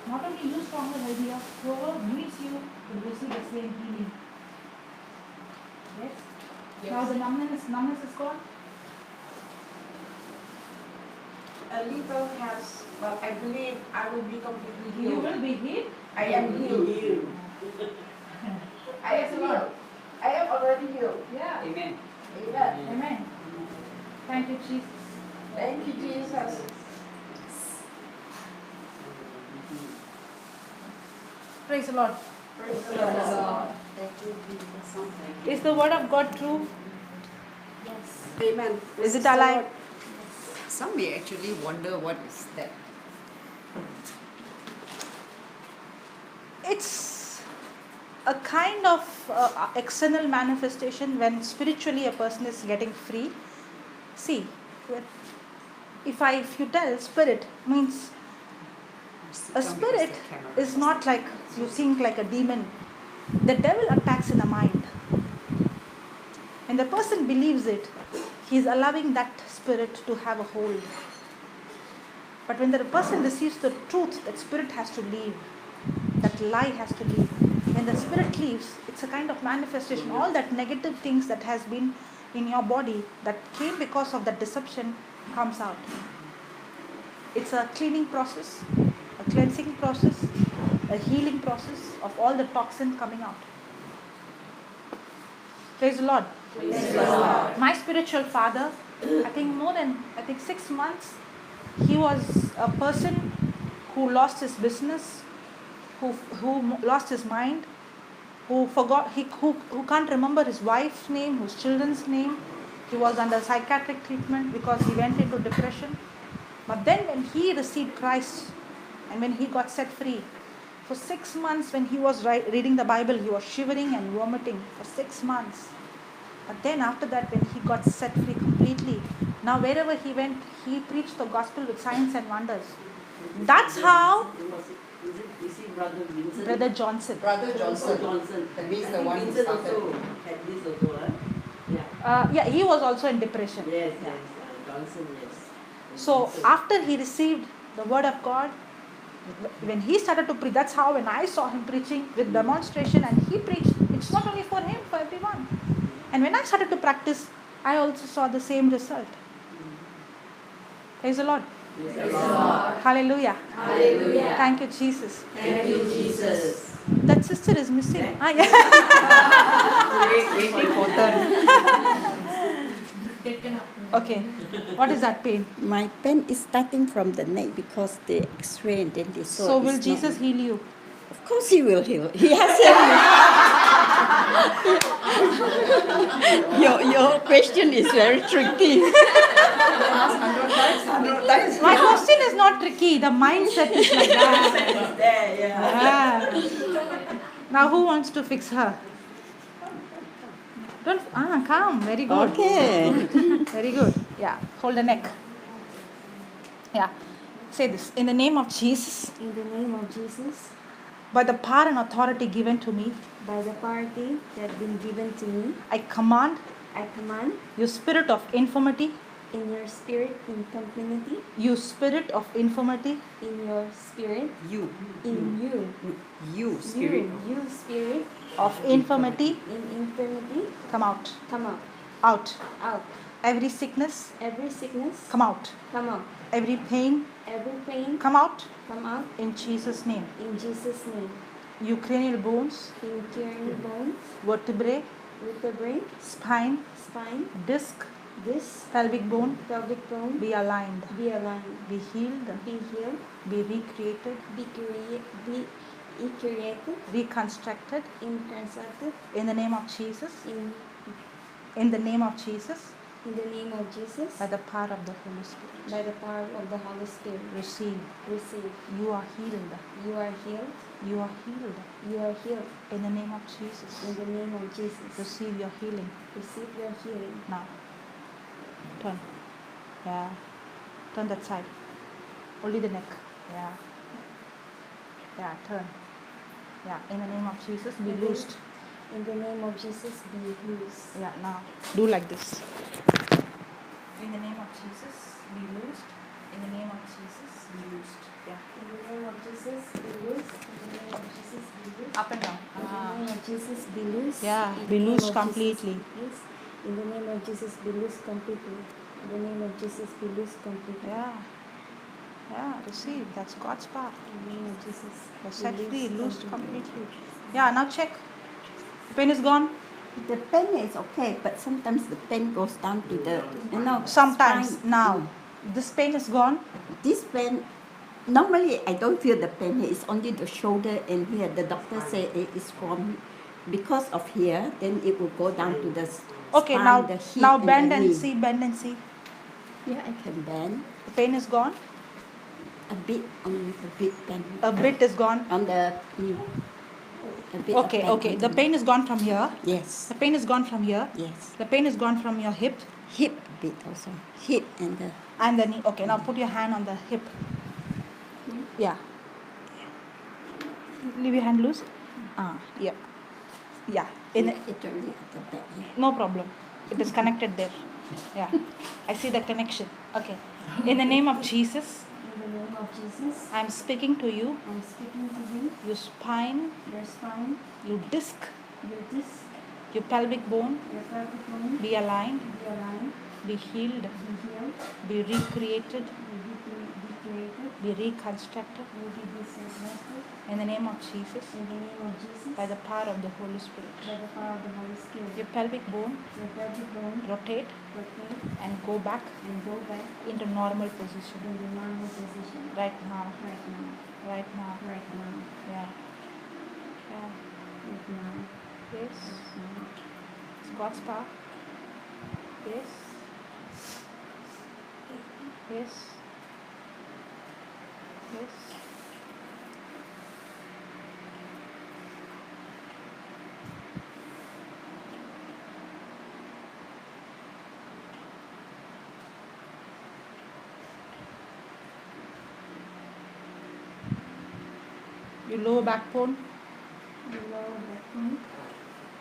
Not only you stronger, healthier, whoever meets you will receive the same healing. Yes? Now the numbness is gone. A little has, but I believe I will be completely You healed. will be healed. I am healed. I am healed. I am already healed. Yeah. Amen. Amen. Amen. Thank you, Jesus. Thank you, Jesus. Praise the Lord. Praise the Lord. Is the word of God true? Yes. Amen. Is it alive? Some may actually wonder what is that. It's a kind of external manifestation when spiritually a person is getting free. See, if you tell spirit means a spirit is not like you think like a demon. The devil attacks in the mind. When the person believes it, he is allowing that spirit to have a hold. But when the person receives the truth, that spirit has to leave. That lie has to leave. When the spirit leaves, it's a kind of manifestation. All that negative things that has been in your body that came because of that deception comes out. It's a cleaning process, a cleansing process, a healing process of all the toxin coming out. Praise the Lord. Praise the Lord. My spiritual father, I think 6 months, he was a person who lost his business, who lost his mind, who can't remember his wife's name, his children's name. He was under psychiatric treatment because he went into depression. But then when he received Christ and when he got set free, for 6 months when he was reading the Bible, he was shivering and vomiting for 6 months. But then after that, when he got set free completely, now wherever he went, he preached the gospel with signs and wonders. That's how Is it Brother Vincent? Brother Johnson. Brother Johnson. Johnson. That means I the think one who Vincent started. also had this also, Yeah. Yeah, he was also in depression. Yes. Johnson, yes. So after he received the word of God, when he started to preach, that's how when I saw him preaching with demonstration and he preached, it's not only for him, for everyone. And when I started to practice, I also saw the same result. Praise the Lord. Praise the Lord. Hallelujah. Hallelujah. Thank you, Jesus. Thank you, Jesus. That sister is missing. Yeah. Waiting for turn. Okay. What is that pain? My pain is starting from the neck because the X-ray and then they saw. So will it's Jesus not- heal you? Of course, He will heal. He has healed me. Your question is very tricky. Ask 100 times. My question is not tricky. The mindset is like that. It's there, yeah. Ah. Now who wants to fix her? Don't come. Very good. Okay. Very good. Yeah. Hold the neck. Yeah. Say this. In the name of Jesus, In the name of Jesus, by the power and authority given to me, by the authority that has been given to me, I command I command you spirit of infirmity, in your spirit infirmity, you spirit of infirmity, in your spirit, You. in you, You, spirit. you spirit of infirmity, in infirmity, come out. come out, Out. out. Every sickness, Every sickness, come out. come out. Every pain, Every pain, come out come out. in Jesus' name. In Jesus' name. cranial bones, cranial bones, vertebrae, vertebrae, spine, spine, disc, disc, pelvic bone, pelvic bone, be aligned, be aligned, be healed, be healed, be recreated, be created, reconstructed reconstructed in the name of Jesus, in the name of Jesus, the name of Jesus, by the power of the Holy Spirit. by the power of the Holy Spirit. Receive. Receive. You are healed. You are healed. You are healed. You are healed. In the name of Jesus. In the name of Jesus. Receive your healing. Receive your healing. Now. Turn. Yeah. Turn that side. Only the neck. Yeah. Yeah, turn. Yeah, in the name of Jesus, be loosed. In the name of Jesus, be loose. Yeah, now. Do like this. In the name of Jesus, be loosed. In the name of Jesus, be loosed. Yeah. In the name of Jesus, be loose. In the name of Jesus, be loose. Up and down. In the name of Jesus, be loose. Yeah, In be the name loosed of Jesus, completely. be loose. In the name of Jesus, be loose completely. In the name of Jesus, be loose completely. Yeah. Yeah, receive. That's God's power. In the name of Jesus, You're be set free, loosed completely. completely. Yeah, now check. The pain is gone. The pain is okay, but sometimes the pain goes down to the, Sometimes. spine. Now, this pain is gone. This pain, normally I don't feel the pain here. It's only the shoulder and here. The doctor say it is from, because of here, then it will go down to the Okay, spine, the hip, now and bend the and knee. see, bend and see. Yeah, I can bend. The pain is gone. A bit, only a bit bend. A bit is gone. On the knee. A bit of Okay, bend okay. on The pain is gone from here. Yes, The pain is gone from here. yes. The pain is gone from your hip Hip a bit also. Hip and the, and the knee. Okay, now put your hand on the hip. Yeah. Leave your hand loose. Yeah. Yeah. literally at the back here. No problem. It is connected there. Yeah. I see the connection. Okay. In the name of Jesus, In the name of Jesus, I am speaking to you. I'm speaking to you. Your spine, Your spine, your disc, your disc, your pelvic bone your pelvic bone, be aligned, be aligned, be healed, be healed, be recreated, be created, be reconstructed will be resurrected. in the name of Jesus, In the name of Jesus, by the power of the Holy Spirit. by the power of the Holy Spirit. Your pelvic bone Your pelvic bone, rotate rotate and go back and go back into normal position in the normal position. right now, Right now, right now. right now, Yeah. Yeah. right now, Yes. right now. It's God's power. Yes. Yes. Yes. Your lower backbone Your lower back bone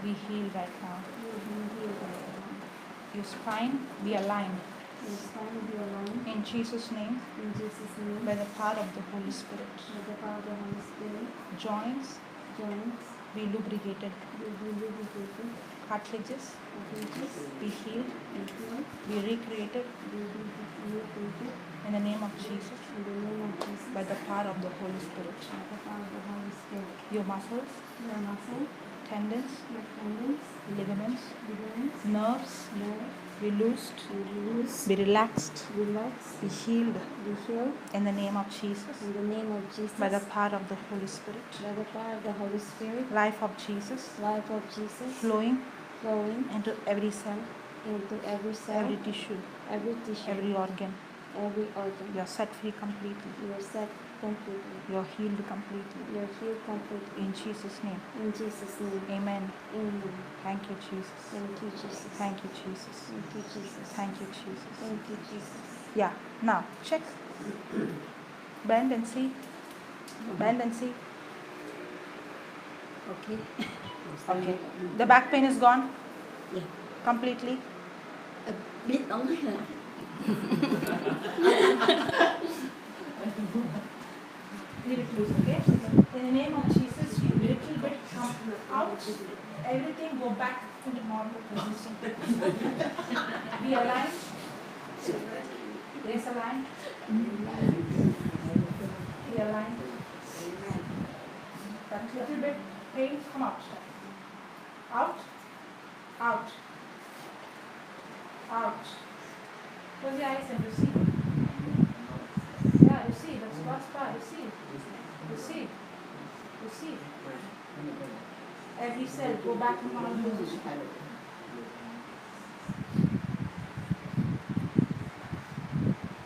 be healed right now. will be healed right now. Your spine be aligned Your spine will be aligned in Jesus' name in Jesus' name. by the power of the Holy Spirit. By the power of the Holy Spirit, Joints joints be lubricated. will be lubricated, Cartilages cartilages be healed, will heal, be recreated will be recreated in the name of Jesus in the name of Jesus. by the power of the Holy Spirit. By the power of the Holy Spirit. Your muscles, Your muscle, tendons, your tendons, ligaments, ligaments, nerves nerve, be loosed, will be loose, be relaxed, relax, be healed be healed in the name of Jesus in the name of Jesus. by the power of the Holy Spirit. By the power of the Holy Spirit, Life of Jesus life of Jesus flowing flowing into every cell, into every cell, every tissue, every tissue, every organ. every organ. You are set free completely. You are set completely. You are healed completely. You are healed completely. In Jesus' name. In Jesus' name. Amen. Amen. Thank you, Jesus. Thank you, Jesus. Thank you, Jesus. Thank you, Jesus. Thank you, Jesus. Thank you, Jesus. Yeah. Now, check. Bend and see. Bend and see. Okay. Okay. The back pain is gone? Yeah. Completely? A bit only. Leave it loose, okay? In the name of Jesus, you little bit come out. Everything go back into normal position. Be aligned. Raise aligned. Be aligned. That's Little bit pain, come out. Out, out, out. Close your eyes and receive. Yeah, receive. That's God's power. Receive. Receive. Receive. Every cell, go back to normal position.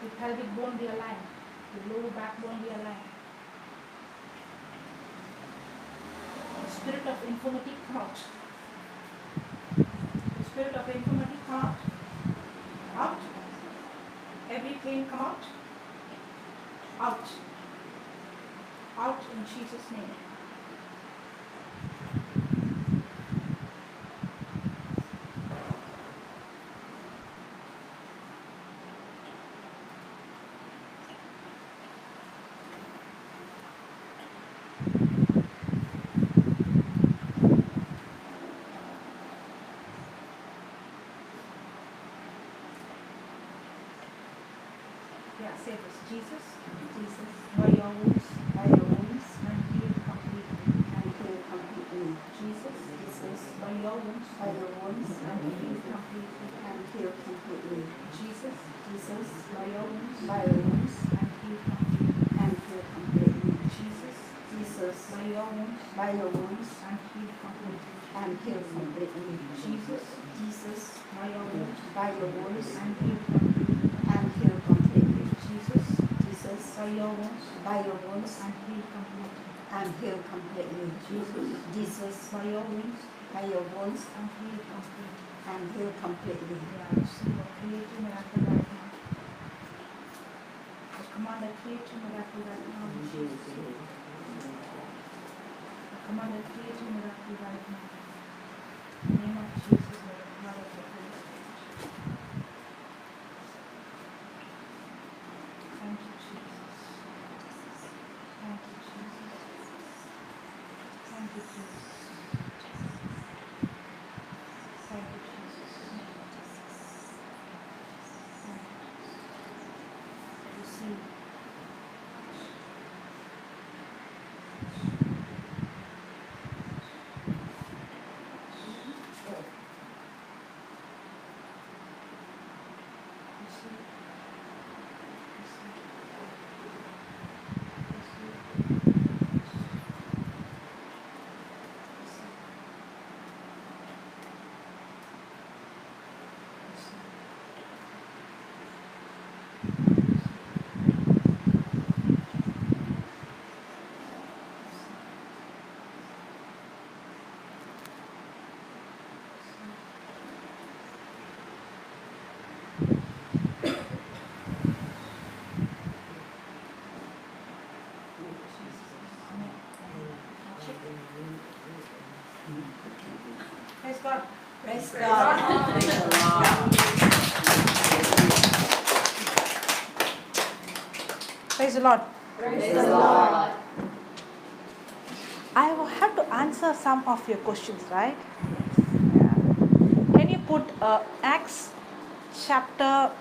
The pelvic bone be aligned. The lower backbone be aligned. The spirit of infirmity come out. The spirit of infirmity come out. Out. Every pain come out. Out. Out in Jesus' name. Yeah, say this. Jesus, Jesus, by your wounds, I'm healed completely. I'm healed completely. Jesus, Jesus, by your wounds, I'm healed completely. I'm healed completely. Jesus, Jesus, by your wounds, I'm healed completely. I'm healed completely. Jesus, Jesus, by your wounds, I'm healed completely. I'm healed completely. Jesus, Jesus, by your wounds, I'm healed completely. I'm healed completely. Jesus, Jesus, by your wounds, I'm healed completely. I'm healed completely. Jesus, Jesus, by your wounds, I'm healed completely. I'm healed completely. Yeah, receive a creative miracle right now. I command a creative miracle right now in Jesus' name. I command a creative miracle right now. In the name of Jesus, by the power of the Holy Spirit. Thank you, Jesus. Thank you, Jesus. Thank you, Jesus. Thank you, Jesus. Thank you, Jesus. Receive. Praise God. Praise God. Praise the Lord. Praise the Lord. I will have to answer some of your questions, right? Yeah. Can you put Acts chapter